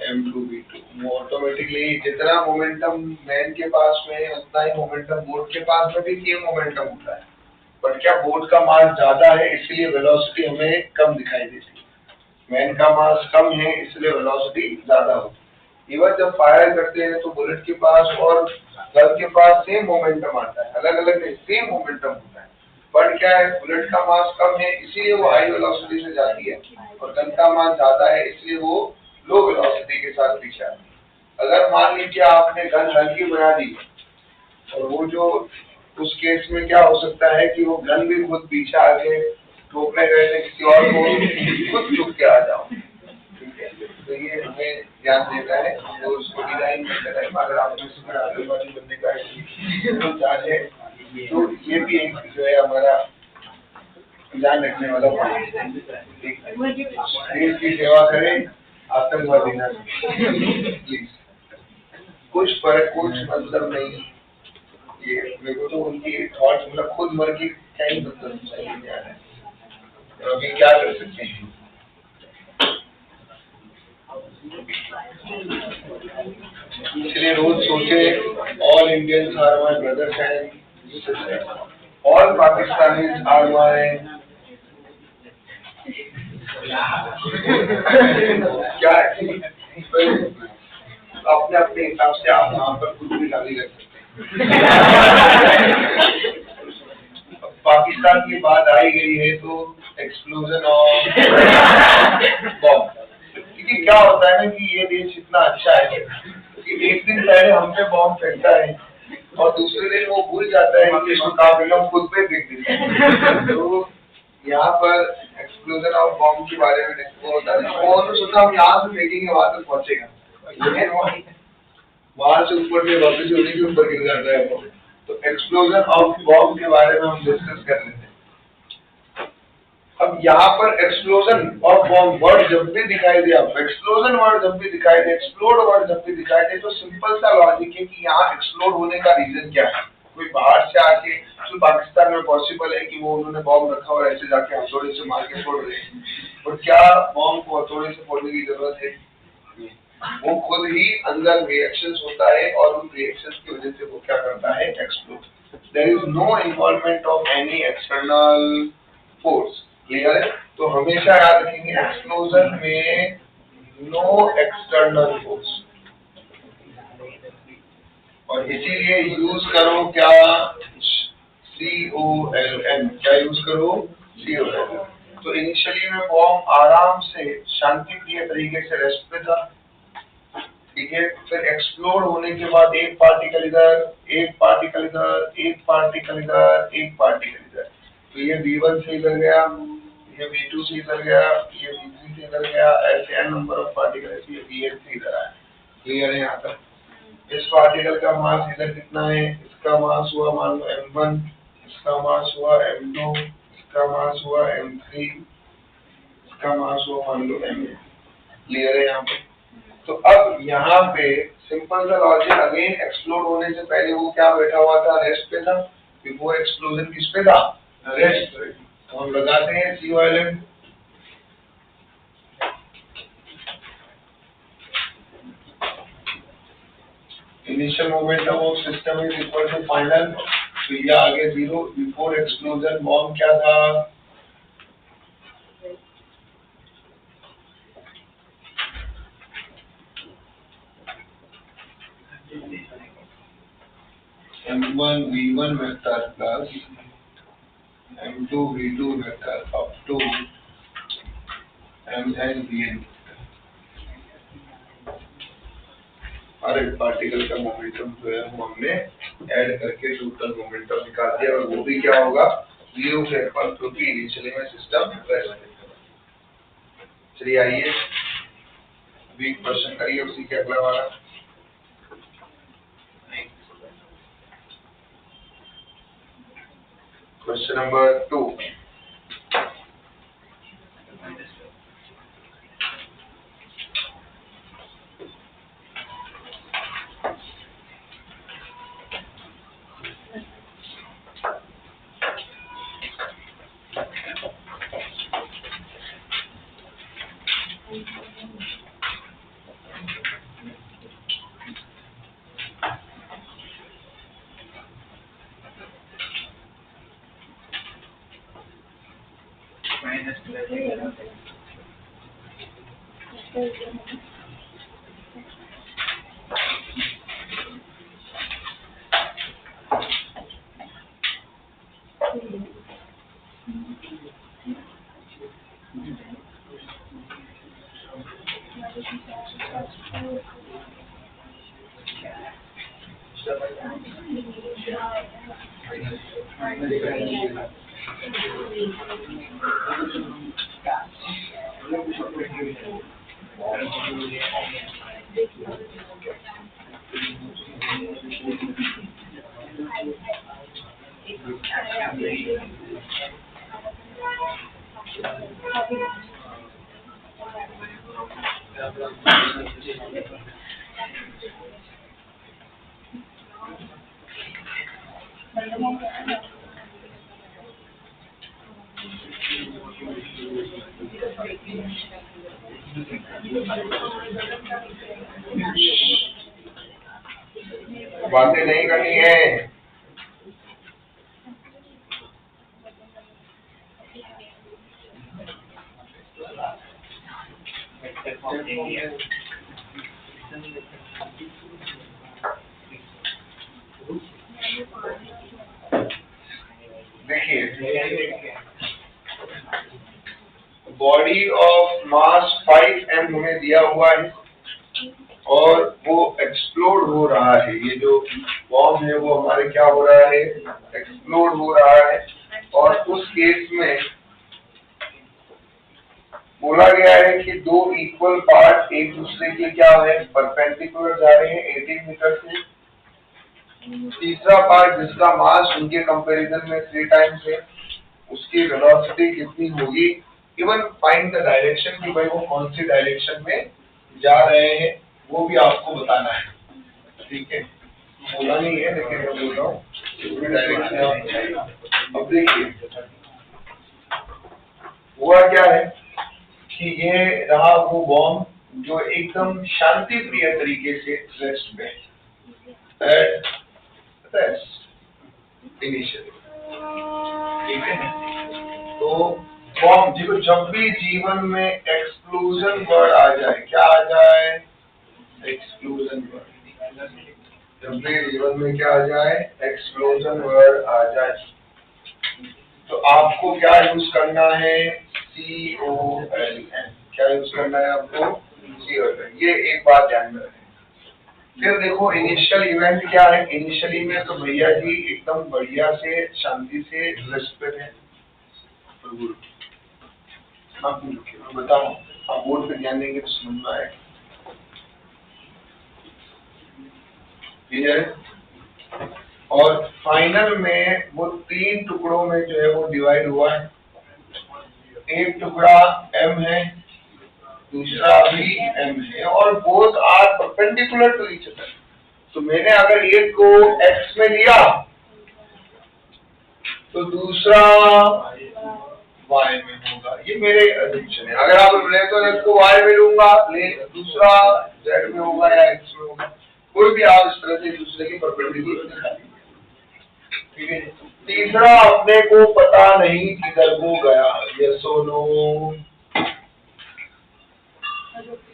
m2 v2, वो ऑटोमेटिकली जितना मोमेंटम मैन के पास में है उतना ही मोमेंटम बोर्ड के पास में भी सेम मोमेंटम होता है, पर क्या बोर्ड का मास ज्यादा है इसलिए वेलोसिटी हमें कम दिखाई देती है, मैन का मास कम है इसलिए वेलोसिटी ज्यादा होती है। इवन जब फायर करते हैं तो बुलेट के पास और गन के पास सेम मोमेंटम आता है, अलग अलग नहीं सेम मोमेंटम होता है, पर क्या है बुलेट का मास कम है इसीलिए वो हाई वेलोसिटी से जाती है और गन का मास ज्यादा है इसलिए वो लो वेलोसिटी के साथ पीछे आती है। अगर मान लीजिए आपने गन हल्की बना दी और वो जो उस केस में क्या हो सकता है कि वो गन भी खुद पीछे आके ठोकने गए थे किसी और को, खुद चुप के आ जाओ, ठीक है। तो ये हमें ध्यान देता है तो उसको डिजाइन करते टाइम अगर आपने इसमें आतंकवादी बनने का तो चाहे तो ये भी एक जो है हमारा ध्यान रखने वाला पॉइंट है, ठीक है। देश की सेवा करें, आतंकवादी ना प्लीज, कुछ फर्क कुछ मतलब नहीं। ये मेरे को तो उनकी थॉट्स मतलब खुद मर के क्या ही मतलब चाहिए क्या है, तो अभी क्या कर सकते हैं। इसलिए रोज सोचे all Indians are my brothers and all Pakistanis are my क्या है, अपने अपने हिसाब से आप वहाँ पर कुछ भी गाली कर सकते हैं। पाकिस्तान की बात आई गई है तो एक्सप्लोजन ऑफ बॉम्ब, क्योंकि क्या होता है ना कि ये देश इतना अच्छा है कि एक दिन पहले हम पे बॉम्ब फेंकता है और दूसरे दिन वो भूल जाता है कि इसको काबिल खुद पे फेंक देते हैं। तो यहाँ पर एक्सप्लोजन ऑफ बॉम्ब के बारे में वो होता है, वो सोचा हम यहाँ से फेंकेंगे वहां तक पहुंचेगा, वहां से ऊपर में वापस होने के ऊपर गिर जाता है वो। तो एक्सप्लोजन ऑफ बॉम्ब के बारे में हम डिस्कस कर रहे थे। अब यहाँ पर एक्सप्लोजन ऑफ बॉम्ब वर्ड जब भी दिखाई दे, आप एक्सप्लोजन वर्ड जब भी दिखाई दे, एक्सप्लोड वर्ड जब भी दिखाई दे, तो सिंपल सा लॉजिक है कि यहाँ एक्सप्लोड होने का रीजन क्या है। कोई बाहर से आके, तो पाकिस्तान में पॉसिबल है कि वो उन्होंने बॉम्ब रखा और ऐसे जाके हथौड़े से मार के फोड़ रहे हैं, और क्या बॉम्ब को हथौड़े से फोड़ने की जरूरत है, वो खुद ही अंदर रिएक्शंस होता है और उन रिएक्शंस की वजह से वो क्या करता है, explode. There is no involvement of any external force, clear है। तो हमेशा याद रखेंगे एक्सप्लोजन में नो एक्सटर्नल फोर्स, और इसीलिए यूज करो क्या, COLN, क्या यूज करो, COLN। तो इनिशियली में बॉम्ब आराम से शांतिप्रिय तरीके से रेस्ट पे था, ठीक है। फिर एक्सप्लोड होने के बाद एक पार्टिकल इधर, एक पार्टिकल इधर, एक पार्टिकल इधर, एक पार्टिकल इधर, तो ये V1 से इधर गया, ये V2 से इधर गया, ये V3 से इधर गया, ऐसे n नंबर ऑफ पार्टिकल है, ये V8 से इधर आया, क्लियर है यहाँ तक। इस पार्टिकल का मास इधर कितना है, इसका मास हुआ मान लो m1, इसका मास हुआ m2, इसका मास हुआ m3, इसका मास हुआ मान लो m8, क्लियर है यहाँ पे। तो अब यहाँ पे सिंपल सा लॉजिक, अगेन एक्सप्लोड होने से पहले वो क्या बैठा हुआ था, रेस्ट पे था। बिफोर एक्सप्लोजन किस पे था, रेस्ट पे। तो हम लगाते हैं COLN। Initial momentum of system is equal to final, तो ये आगे 0। बिफोर एक्सप्लोजन बॉम्ब क्या था, m1 v1 vector plus m2 v2 vector up to mn vn। हर एक पार्टिकल का मोमेंटम जो है वो हमने ऐड करके टोटल मोमेंटम निकाल दिया, और वो भी क्या होगा, 0 से इक्वल, क्योंकि इनिशियली में सिस्टम रेस्ट में। चलिए आइए अभी क्वेश्चन करिए उसी के अगला वाला। Question number 2। बातें नहीं करनी है। देखिए, बॉडी ऑफ मास 5m हमें दिया हुआ है और वो एक्सप्लोड हो रहा है। ये जो बॉम्ब है वो हमारे क्या हो रहा है, एक्सप्लोड हो रहा है। और उस केस में बोला गया है कि दो इक्वल पार्ट एक दूसरे के क्या है, परपेंडिकुलर जा रहे हैं 18 मीटर से। तीसरा पार्ट जिसका मास उनके कंपैरिजन में 3 टाइम्स है, उसकी वेलोसिटी कितनी होगी। इवन फाइंड द डायरेक्शन कि भाई वो कौन सी डायरेक्शन में जा रहे हैं, वो भी आपको बताना है। ठीक है, बोला नहीं है लेकिन मैं बोल रहा हूँ डायरेक्शन। अब देखिए हुआ क्या है कि ये रहा वो बॉम्ब जो एकदम शांति प्रिय तरीके से रेस्ट पे इनिशियली। ठीक है, तो बॉम्ब देखो, जब भी जीवन में एक्सप्लोजन वर्ड आ जाए, क्या आ जाए, एक्सप्लोजन वर्ड। जब भी जीवन में क्या आ जाए, एक्सप्लोजन वर्ड आ जाए, तो आपको क्या यूज करना है, COLN। क्या यूज करना है आपको, COLN। ये एक बात ध्यान में रखें। फिर देखो इनिशियल इवेंट क्या है। इनिशियली में तो भैया जी एकदम बढ़िया से शांति से रेस्ट पे है। आप बताओ, आप बोर्ड पे ध्यान देंगे तो समझ में आएगा। और फाइनल में वो 3 टुकड़ों में जो है वो डिवाइड हुआ है। एक टुकड़ा M है, दूसरा भी M है, और both are perpendicular to each other. तो मैंने अगर एक को X में लिया तो दूसरा Y में होगा। ये मेरे अजम्पशन है। अगर आप ले तो एक को Y में लूंगा, ले दूसरा Z में होगा या X में होगा। कोई भी आप इस तरह से दूसरे के परपेंडिकुलर दिखा दीजिए। ठीक है, तीसरा अपने को पता नहीं किधर को गया, यस और नो।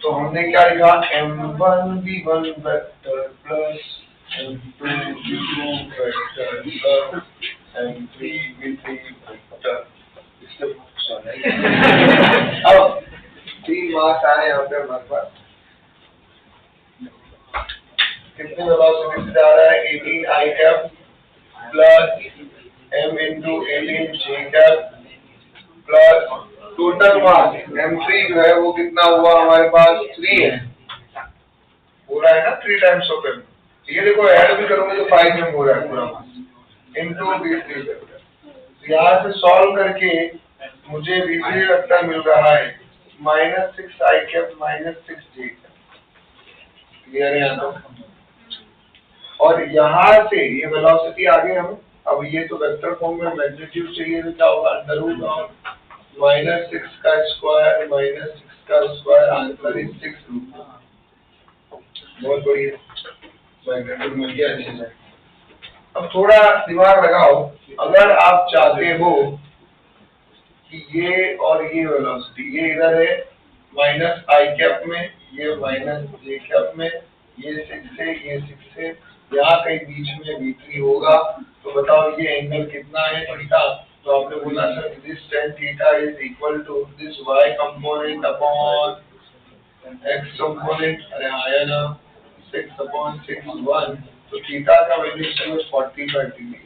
तो हमने क्या लिखा, M1V1 vector plus M2V2 vector plus M3V3 vector. अब 3 मार्क्स आए यहाँ पे हमारे पास। कितने वेलोसिटी से जा रहा है, 18 I cap plus M into 18 J cap plus total mass M3 जो है वो कितना हुआ हमारे पास, 3 है। पूरा है ना, 3 टाइम्स ऑफ M। ये देखो ऐड भी करोगे तो 5M हो रहा है पूरा मास इनटू V3 वेक्टर। यहाँ से सॉल्व करके मुझे V3 वेक्टर मिल रहा है -6 I cap -6 J cap. Clear है यहाँ तो। और यहाँ से ये वेलोसिटी आ गई हमें। अब ये तो वेक्टर फॉर्म में मैग्नीट्यूड चाहिए तो क्या होगा, √(-6 का स्क्वायर -6 का स्क्वायर) आंसर इज 6√। बहुत बढ़िया, मैग्नीट्यूड मिल गया अच्छे से। अब थोड़ा दिमाग लगाओ, अगर आप चाहते हो कि ये और ये वेलोसिटी, ये इधर है -I कैप में, ये -J कैप में, ये 6 है, ये 6 है, यहाँ कहीं बीच में V3 होगा। तो बताओ ये एंगल कितना है, थीटा। तो आपने बोला sir this tan theta is equal to this y component upon x component. अरे आया ना, 6/6 1। तो थीटा का वैल्यू समझ 45 डिग्री।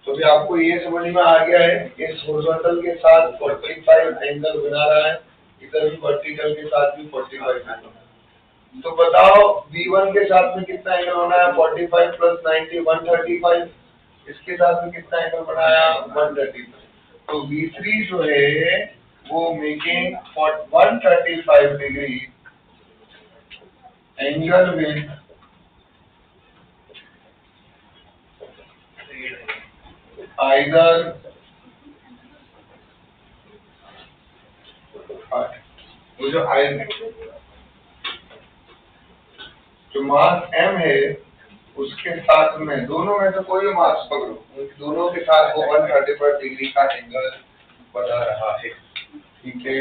तो भी आपको ये समझ में आ गया है, इस हॉरिजॉन्टल के साथ 45 एंगल बना रहा है। इधर भी वर्टिकल के साथ भी 45 है। तो बताओ V1 के साथ में कितना एंगल होना है? 45 प्लस 90 135। इसके साथ में कितना एंगल बनाया? 135। तो V3 जो है वो making 135 degree angle with either वो जो आयन जो मास m है उसके साथ में दोनों में से कोई भी मास पकड़ो, उन दोनों के साथ वो 135 डिग्री का एंगल बना रहा है। ठीक है,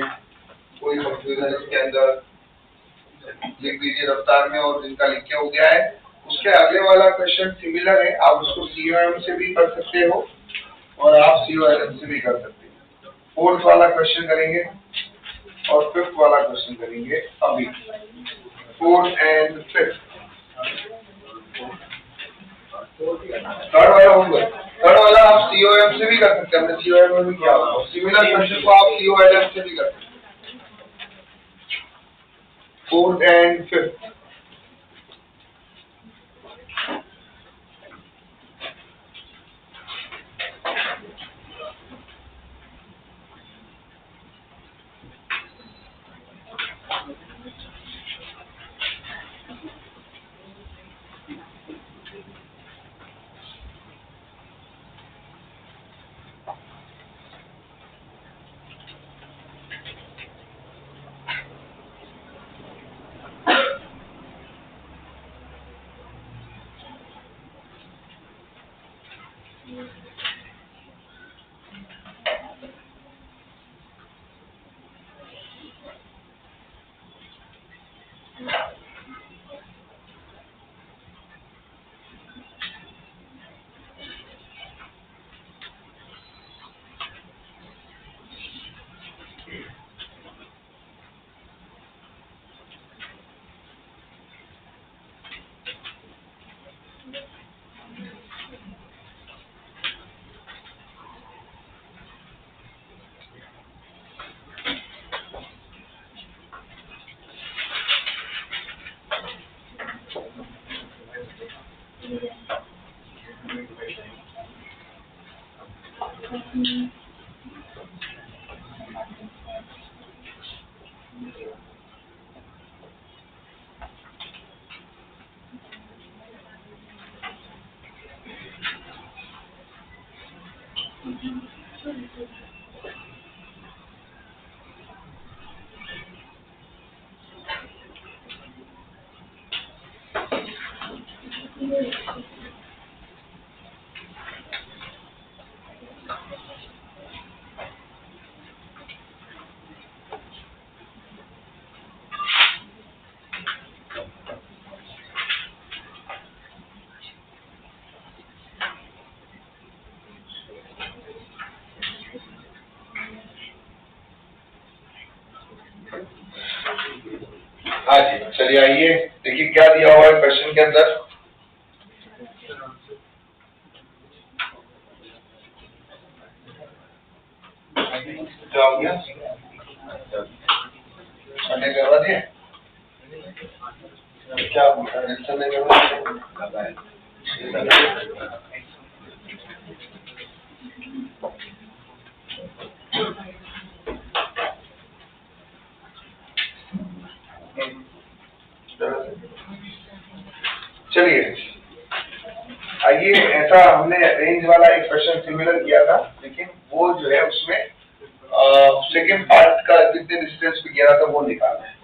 कोई कंफ्यूजन इसके अंदर? लिख दीजिए दफ्तर में, और जिनका लिख के हो गया है उसके आगे वाला क्वेश्चन सिमिलर है, आप उसको COM से भी कर सकते हो और आप COLM से भी कर सकते हो। फोर्थ वाला क्वेश्चन करेंगे और फिफ्थ वाला क्वेश्चन करेंगे अभी, फोर्थ एंड फिफ्थ। थर्ड वाला होगा, थर्ड वाला आप COM से भी कर सकते हैं, हमने COM में भी किया होगा। सिमिलर क्वेश्चन को आप COLM से भी कर सकते हैं। Fourth and fifth. हाँ जी, चलिए आइए देखिए क्या दिया हुआ है क्वेश्चन के अंदर। क्या हो गया? ने करवा दिए? क्या आंसर ने करवा दिया? चलिए आइए, ऐसा हमने रेंज वाला एक क्वेश्चन सिमिलर किया था, लेकिन वो जो है उसमें सेकंड पार्ट का कितने डिस्टेंस पे गिरा था वो निकालना है।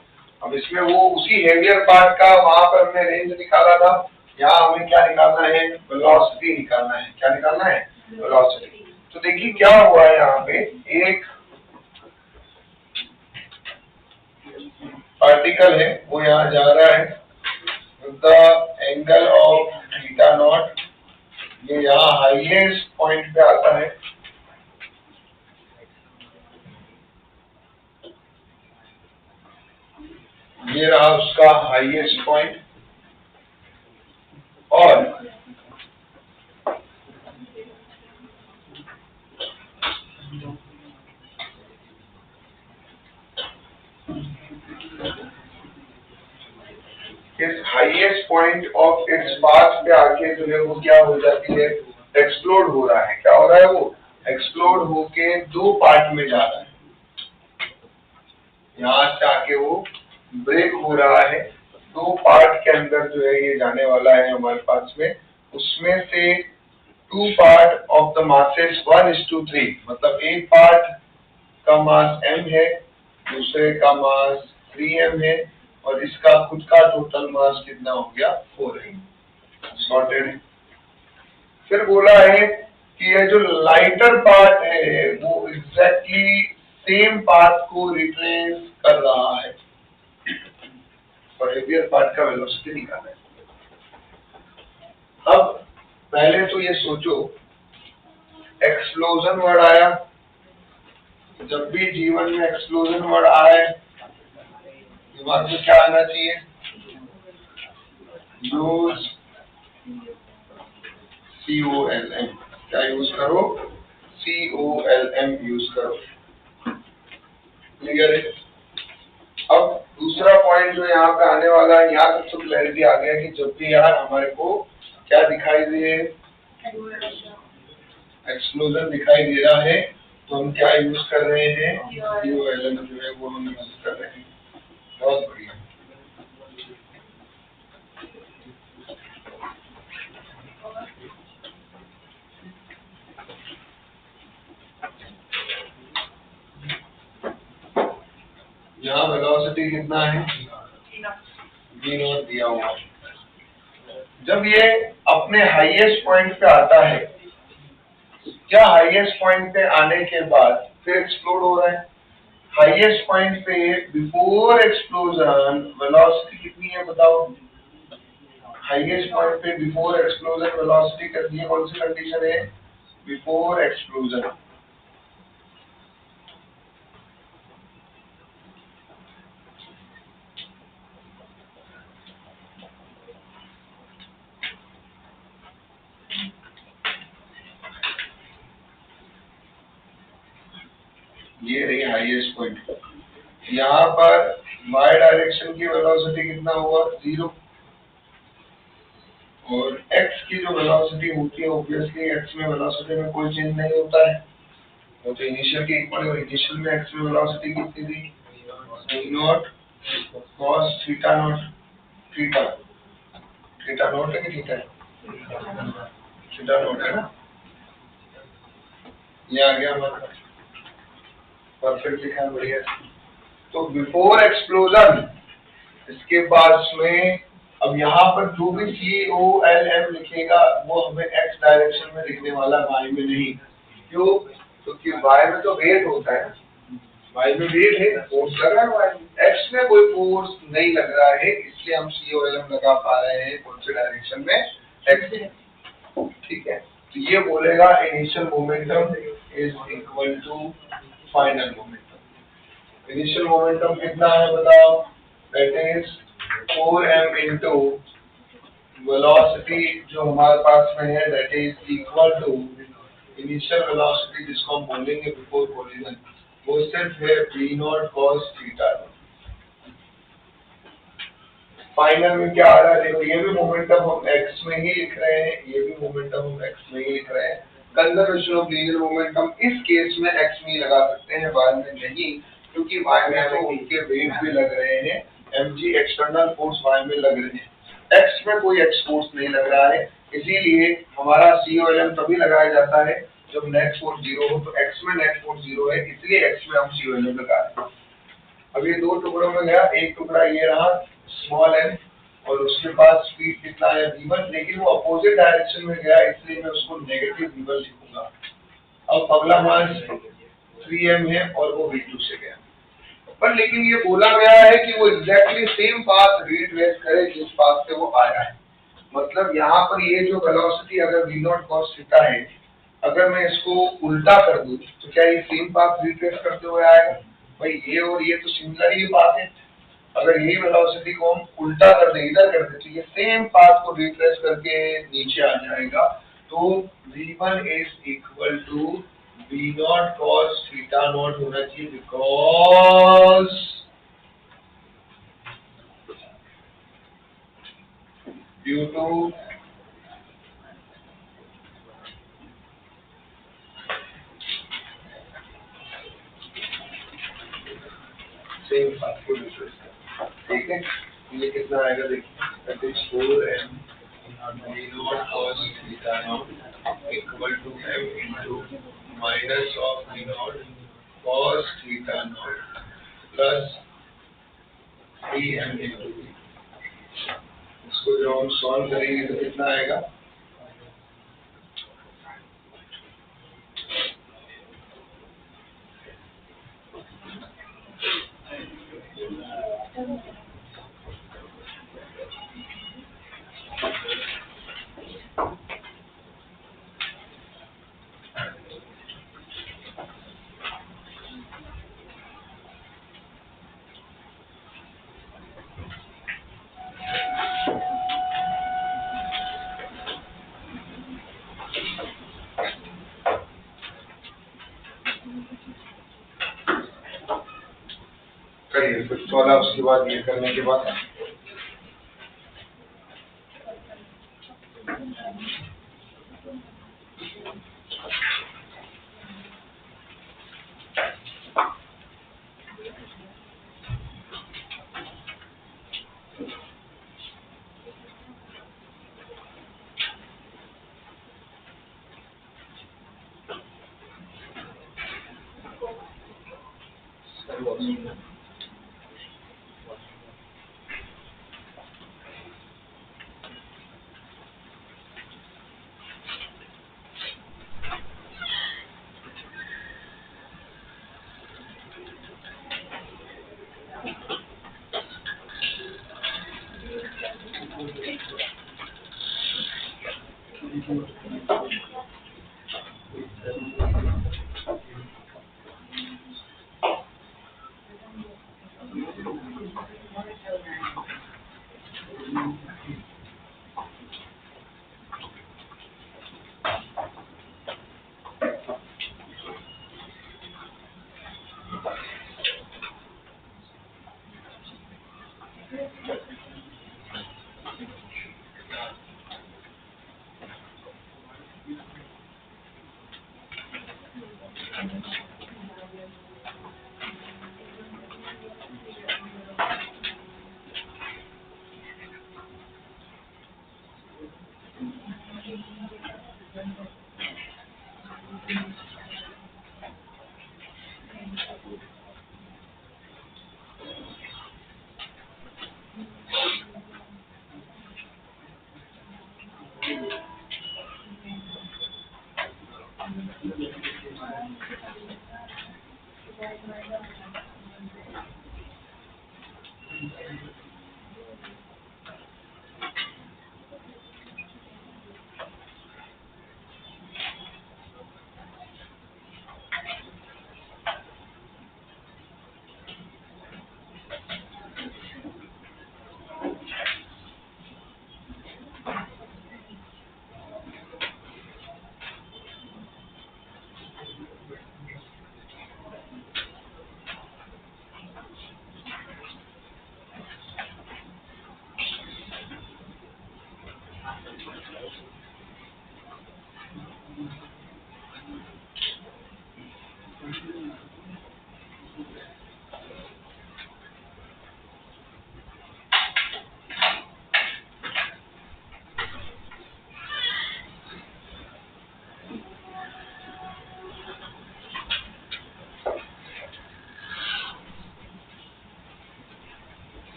अब इसमें वो उसी हेवियर पार्ट का वहां पर हमने रेंज निकाला था, यहाँ हमें क्या निकालना है? वेलोसिटी निकालना है। क्या निकालना है? वेलोसिटी। तो देखिए क्या हुआ है, यहाँ पे एक पार्टिकल है वो यहाँ जा रहा है the angle of theta naught, ये यहाँ हाईएस्ट पॉइंट पे आता है। ये रहा उसका हाईएस्ट पॉइंट, और इस highest point of its path पे आके जो है वो क्या हो जाती है, एक्सप्लोड हो रहा है। क्या हो रहा है, वो एक्सप्लोड होके दो पार्ट में जा रहा है। यहाँ से आके वो ब्रेक हो रहा है, दो पार्ट के अंदर जो है ये जाने वाला है हमारे पास में। उसमें से two part of the masses 1:3, मतलब एक पार्ट का मास m है, दूसरे का मास 3m है, और इसका खुद का टोटल मास कितना हो गया, 4 है। सॉर्टेड है। फिर बोला है कि ये जो लाइटर पार्ट है वो एग्जैक्टली सेम पाथ को रिट्रेस कर रहा है, और हेवियर पार्ट का वेलोसिटी निकालना है। अब पहले तो ये सोचो, एक्सप्लोजन वर्ड आया, जब भी जीवन में एक्सप्लोजन वर्ड आए दिमाग में क्या आना चाहिए, यूज COLM। क्या यूज करो, COLM यूज करो। क्लियर है। अब दूसरा पॉइंट जो यहाँ पे आने वाला है, यहाँ तक तो क्लैरिटी आ गया कि जब भी यार हमारे को क्या दिखाई दे, एक्सप्लोजन दिखाई दे रहा है, तो हम क्या यूज कर रहे हैं, COLM जो है वो हम यूज कर रहे हैं। बहुत बढ़िया। यहाँ वेलोसिटी कितना है, V0 दिया हुआ। जब ये अपने हाईएस्ट पॉइंट पे आता है, क्या हाईएस्ट पॉइंट पे आने के बाद फिर एक्सप्लोड हो रहा है, हाईएस्ट पॉइंट पे बिफोर एक्सप्लोजन वेलोसिटी कितनी है बताओ, हाईएस्ट पॉइंट पे बिफोर एक्सप्लोजन वेलोसिटी करनी है, कौन सी कंडीशन है, बिफोर एक्सप्लोजन। ये रही हाईएस्ट पॉइंट। यहाँ पर y डायरेक्शन की वेलोसिटी कितना हुआ, 0, और x की जो वेलोसिटी होती है ऑब्वियसली x में वेलोसिटी में कोई चेंज नहीं होता है, वो तो इनिशियल के इक्वल है। इनिशियल में x में वेलोसिटी कितनी थी, V0 cos theta not, theta theta naught है कि थीटा है, थीटा नॉट है ना, ये आ गया हमारा, परफेक्ट लिखा है, बढ़िया। तो बिफोर एक्सप्लोजन, इसके बाद में अब यहाँ पर जो भी COLM लिखेगा वो हमें x डायरेक्शन में लिखने वाला, y में नहीं। क्यों, क्योंकि y में तो वेट होता है, y में वेट है, फोर्स लग रहा है, y में x में कोई फोर्स नहीं लग रहा है, इसलिए हम COLM लगा पा रहे हैं कौन से डायरेक्शन में, x में। ठीक है, तो ये बोलेगा initial momentum is equal to final momentum. Initial momentum कितना है बताओ, that is 4m into velocity जो हमारे पास में है, that is equal to initial velocity जिसको हम बोलेंगे बिफोर कोलिजन, वो सिर्फ है V0 cos थीटा। फाइनल में क्या आ रहा है, देखो ये भी मोमेंटम हम x में ही लिख रहे हैं, ये भी मोमेंटम हम x में ही लिख रहे हैं। कंजर्वेशन ऑफ लीनियर मोमेंटम इस केस में x में ही लगा सकते हैं, y में नहीं, क्योंकि y में तो उनके वेट भी लग रहे हैं, mg एक्सटर्नल फोर्स y में लग रहे हैं, x में कोई x फोर्स नहीं लग रहा है, इसीलिए हमारा COLM तभी लगाया जाता है जब नेट फोर्स 0 हो। तो x में नेट फोर्स 0 है, इसलिए x में हम COLM लगा रहे हैं। अब ये दो टुकड़ों में गया, एक टुकड़ा ये रहा स्मॉल m, और उसके पास स्पीड कितना है v1, लेकिन वो अपोजिट डायरेक्शन में गया, इसलिए मैं उसको नेगेटिव v1 लिखूंगा। अब अगला मास 3m है और वो v2 से गया, पर लेकिन ये बोला गया है कि वो एग्जैक्टली सेम पाथ रिट्रेस करे जिस पाथ से वो आया है। मतलब यहाँ पर ये जो वेलोसिटी अगर v0 cos थीटा है, अगर मैं इसको उल्टा कर दूं तो क्या ये सेम पाथ रिट्रेस करते हुए आएगा, भाई ये और ये तो सिमिलर ही बात है। अगर यही वेलोसिटी को हम उल्टा कर दें, इधर कर दें, तो ये सेम पाथ को रिट्रेस करके नीचे आ जाएगा। तो v1 is equal to V0 cos theta not होना चाहिए, बिकॉज सेम आपको ठीक है, ये कितना आएगा देखिए, that is 4m v0 cos theta naught equal to m into minus of v0 cos theta naught plus dm into v। इसको जो हम सॉल्व करेंगे तो कितना आएगा, करिए फिर 16 उसके बाद ये करने के बाद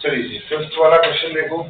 चलिए जी, फिफ्थ वाला क्वेश्चन देखो।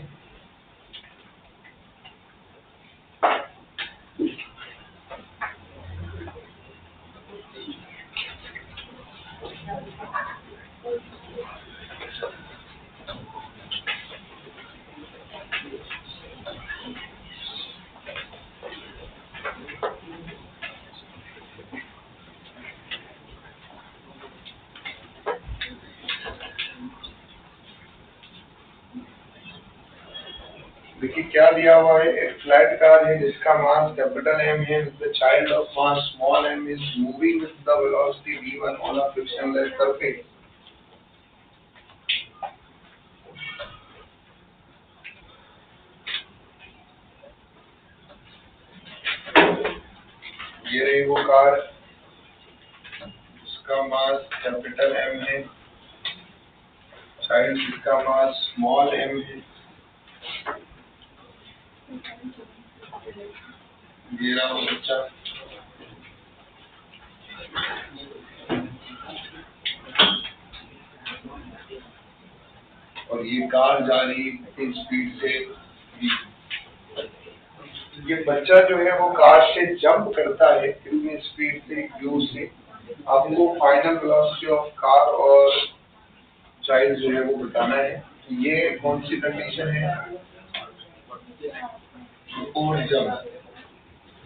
देखिए क्या दिया हुआ है, एक फ्लैट कार है जिसका मास कैपिटल एम है, with the child of mass small M is moving with the velocity v1 on a frictionless surface. ये रही वो कार जिसका मास कैपिटल एम है, चाइल्ड जिसका मास स्मॉल एम है। ये रहा वो बच्चा, और ये कार जा रही है स्पीड से v। ये बच्चा जो है वो कार से जंप करता है इतनी स्पीड से u से। आपको फाइनल वेलोसिटी ऑफ कार और चाइल्ड जो है वो बताना है। ये कौन सी कंडीशन है? और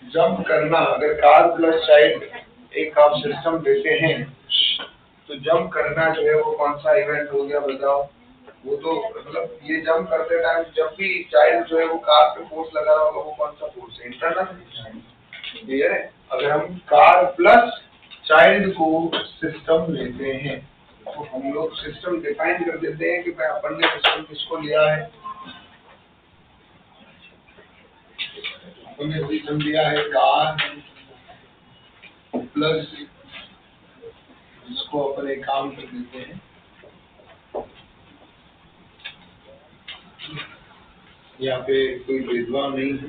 जंप करना, अगर कार प्लस चाइल्ड एक आप सिस्टम देते हैं तो जंप करना जो है वो कौन सा इवेंट हो गया बताओ? वो तो मतलब ये जंप करते टाइम जब भी चाइल्ड जो है वो कार पे फोर्स लगा रहा होगा, वो कौन सा फोर्स है? इंटरनल। क्लियर है? अगर हम कार प्लस चाइल्ड को सिस्टम लेते हैं तो हम लोग सिस्टम डिफाइन कर देते हैं कि भाई अपन ने सिस्टम किसको लिया है। हमने सिस्टम लिया है कार प्लस, जिसको अपन एक काम कर देते हैं, यहाँ पे कोई भेदभाव नहीं है।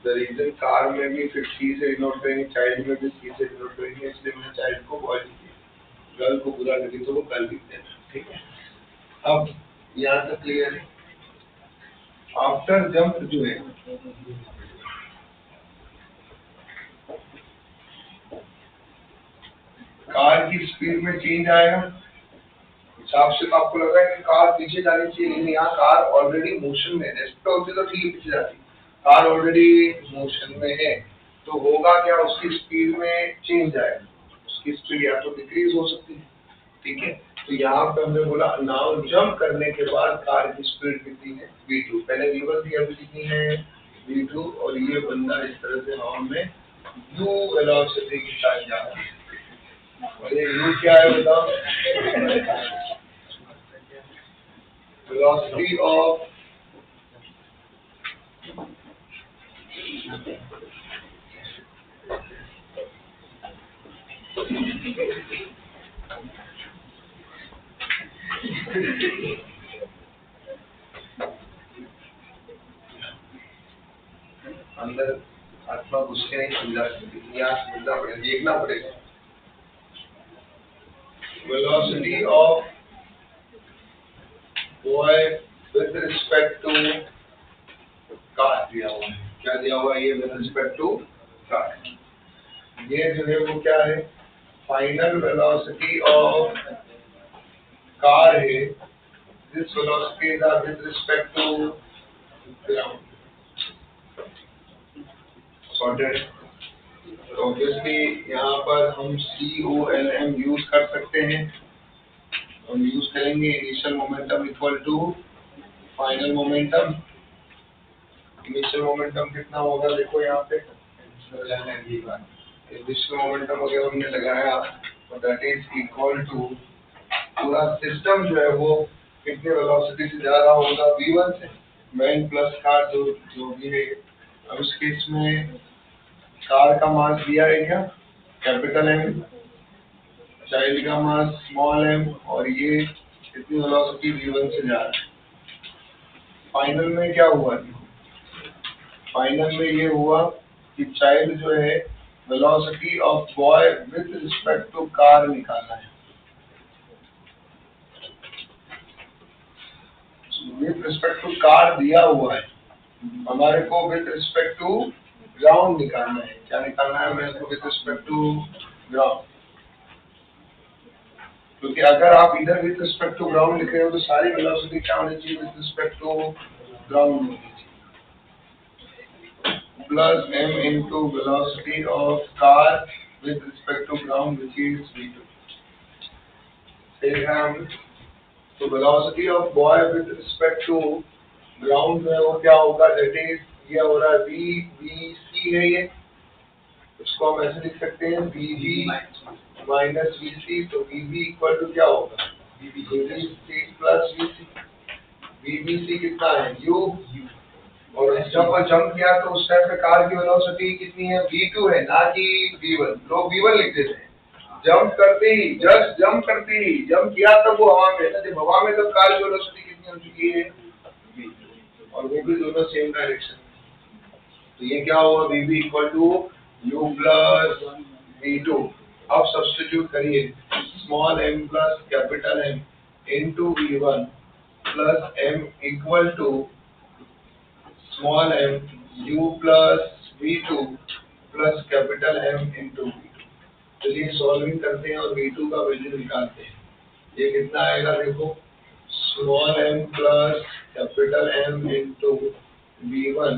द रीजन कार में भी फिर सी से डिनोट करेंगे, चाइल्ड में भी सी से डिनोट करेंगे, इसलिए मैंने चाइल्ड को बॉय लिख दिया। गर्ल को बुरा लगे तो वो गर्ल लिख देना, ठीक है। अब यहाँ तक क्लियर है। आफ्टर जंप जो है कार की स्पीड में चेंज आएगा। हिसाब से तो आपको लगा कि कार पीछे जानी चाहिए, लेकिन यहाँ कार ऑलरेडी मोशन में है। रेस्ट होती तो ठीक पीछे जाती, कार ऑलरेडी मोशन में है, तो होगा क्या? उसकी स्पीड में चेंज आएगा। उसकी स्पीड या तो डिक्रीज हो सकती है, ठीक है। तो यहाँ पे हमने बोला नाउ जंप करने के बाद कार की स्पीड कितनी है? v2। पहले v1 थी, अभी कितनी है? v2। और ये बंदा इस तरह से हवा में u वेलोसिटी के साथ जा रहा है। और ये u क्या है बताओ? वेलोसिटी ऑफ अंदर आत्मा घुस के नहीं समझा सकती, यहाँ समझना पड़ेगा, देखना पड़ेगा। Velocity of boy with respect to car दिया हुआ है। क्या दिया हुआ है? ये विद रिस्पेक्ट टू कार। ये जो है वो क्या है? फाइनल वेलोसिटी ऑफ कार है। This velocity is with respect to ground. Sorted. तो ऑब्वियसली यहाँ पर हम COLM यूज कर सकते हैं। हम यूज करेंगे initial momentum equal to final momentum. Initial momentum कितना होगा? देखो यहाँ पे इनिशियल मोमेंटम अगर हमने लगाया तो दैट इज इक्वल टू पूरा सिस्टम जो है वो कितने वेलोसिटी से जा रहा होगा? v1 से। मैन प्लस कार जो भी है। अब इस केस में कार का मास दिया है क्या? Capital M. चाइल्ड का मास स्मॉल एम, और ये कितनी वेलोसिटी v1 से जा रहा है। फाइनल में क्या हुआ? फाइनल में ये हुआ कि चाइल्ड जो है velocity of boy with respect to car निकालना है। विद रिस्पेक्ट टू कार दिया हुआ है, हमारे को विद रिस्पेक्ट टू ग्राउंड निकालना है। क्या निकालना है मेरे को? With respect to ground. क्योंकि अगर आप इधर विद रिस्पेक्ट टू ग्राउंड लिख रहे हो तो सारी वेलोसिटी क्या होनी चाहिए? विद रिस्पेक्ट टू ग्राउंड होनी चाहिए। Plus m into velocity of car with respect to ground, which is v2. Say so velocity of boy with respect to ground में वो क्या होगा, दैट इज ये हो रहा है वी बी सी है ये, उसको हम ऐसे लिख सकते हैं V B minus V C, तो वी बी इक्वल टू क्या होगा, V B C plus V C. V B C कितना है यू, और जब जंप किया तो उस टाइम पे कार की वेलोसिटी कितनी है v2 है, ना कि v1। लोग v1 लिख देते हैं। जंप करते ही, जस्ट जंप करते ही, जंप किया तब वो हवा में था, जब हवा में तब कार की वेलोसिटी कितनी हो चुकी है v2, और वो भी दोनों सेम डायरेक्शन। तो ये क्या होगा, V B equal to U plus v2। अब सब्स्टिट्यूट करिए, small m plus capital M into v1 plus m equal to small m u plus v2 plus capital M into v2। चलिए solving करते हैं और v2 का value निकालते हैं। ये कितना आएगा देखो, small m plus capital M into v1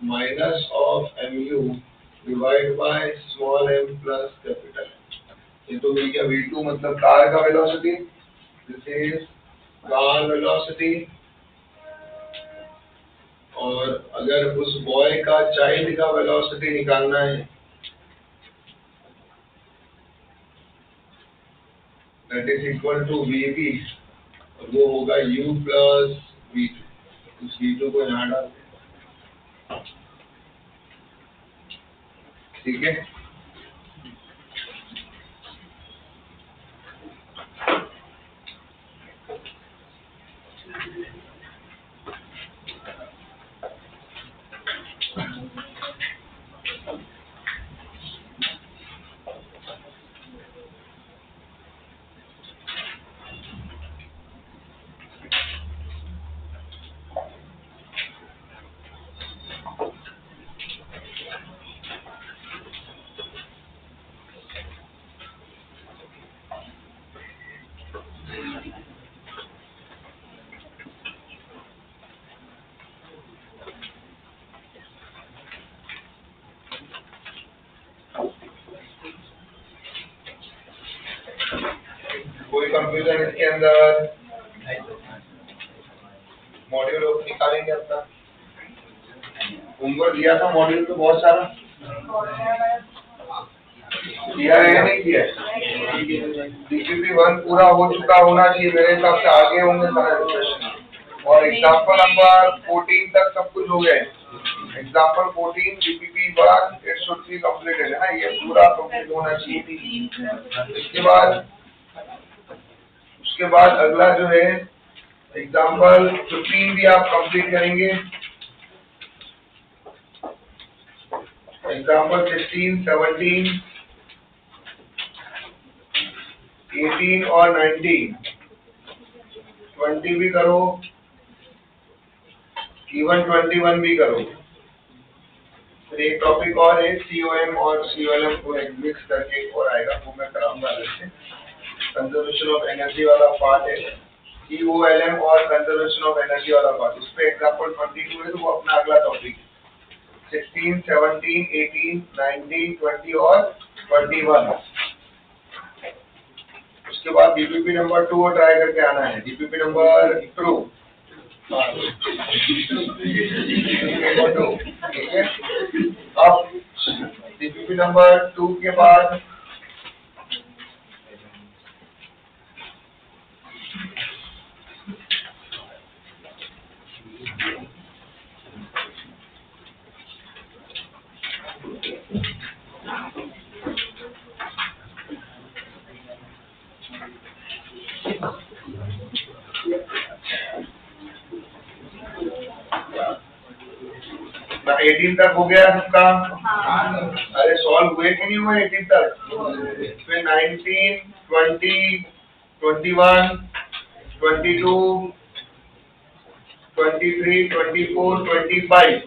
minus of mu divide by small m plus capital M। ये तो मिल गया v2 मतलब कार का velocity, this is car velocity. और अगर उस बॉय का चाइल्ड का वेलोसिटी निकालना है, that is equal to V B, और वो होगा u प्लस v2। उस v2 को यहाँ डालते हैं, ठीक है। कोई कंफ्यूजन इसके अंदर, मॉड्यूल निकालेंगे अपना, होमवर्क दिया था मॉड्यूल तो बहुत सारा किया है या नहीं किया है। डीपीपी 1 पूरा हो चुका होना चाहिए मेरे हिसाब से, आगे होंगे सारे क्वेश्चन। और एग्जांपल नंबर 14 तक सब कुछ हो गया है। Example 14 DPP 1 it should be completed है ना, ये पूरा कंप्लीट होना चाहिए। उसके बाद अगला जो है एग्जांपल 15 भी आप कंप्लीट करेंगे। एग्जांपल 16, 17, 18 और 19, 20 भी करो, इवन 21 भी करो। फिर एक टॉपिक और है COM और COLM को मिक्स करके एक और आएगा, वो मैं कराऊंगा अलग से। कंजर्वेशन ऑफ एनर्जी वाला पार्ट है, COLM और कंजर्वेशन ऑफ एनर्जी वाला पार्ट, उस पे एग्जांपल 22 है, तो वो अपना अगला टॉपिक है। 16, 17, 18, 19, 20 और 21। उसके बाद डीपीपी नंबर 2 ट्राई करके आना है, डीपीपी नंबर 2। ठीक है, अब डीपीपी नंबर 2 के बाद ना 18 तक हो गया सबका। अरे सॉल्व हुए कि नहीं हुए 18 तक? फिर 19, 20, 21, 22, 23, 24, 25,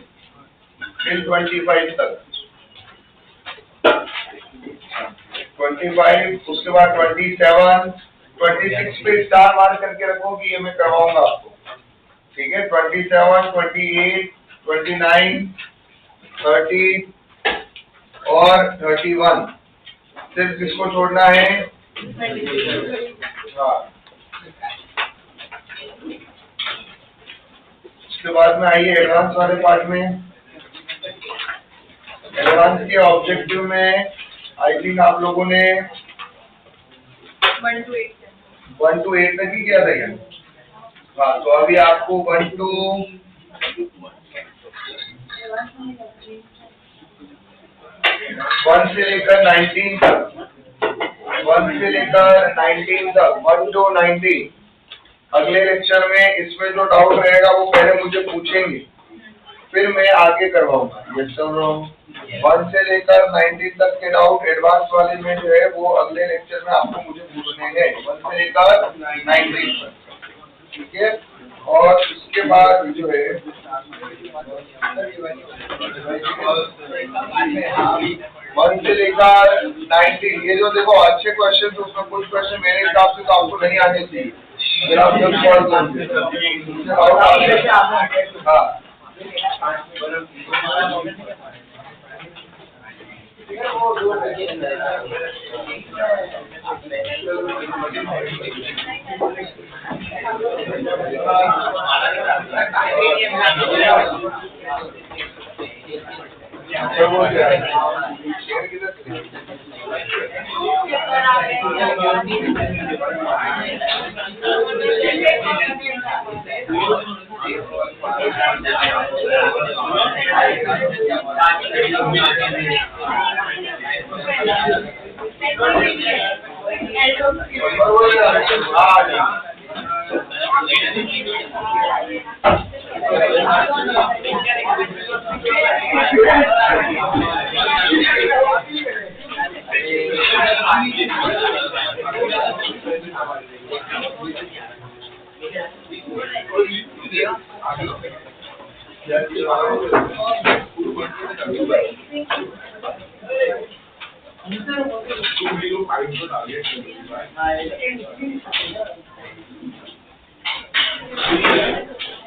फिर 25 तक। 25, उसके बाद 27, 26 पे स्टार मार्क करके रखो कि ये मैं करवाऊंगा आपको, ठीक है। 27, 28, 29, 30 और 31, सिर्फ किसको छोड़ना है? हाँ। उसके बाद में आइए एडवांस वाले पार्ट में। एडवांस के ऑब्जेक्टिव में आई थिंक आप लोगों ने 1 to 8 1 to 8 तक ही किया था क्या? हाँ, तो अभी आपको 1 to 1 से लेकर 19 तक, 1 से लेकर 19 तक, 1 to 19। अगले लेक्चर में इसमें जो डाउट रहेगा वो पहले मुझे पूछेंगे, फिर मैं आगे करवाऊंगा। ये सब 1 से लेकर 19 तक के डाउट एडवांस वाले में जो है वो अगले लेक्चर में आपको मुझे पूछने हैं, 1 से लेकर 19 तक, ठीक है। और इसके बाद जो है 1 से लेकर 19, ये जो देखो अच्छे क्वेश्चन तो उसमें कुछ क्वेश्चन मेरे हिसाब से तो आपको नहीं आने चाहिए, अगर आप जब सॉल्व करोगे। हाँ,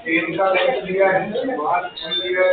इनका लेक्चर दिया है, बात सुनी है।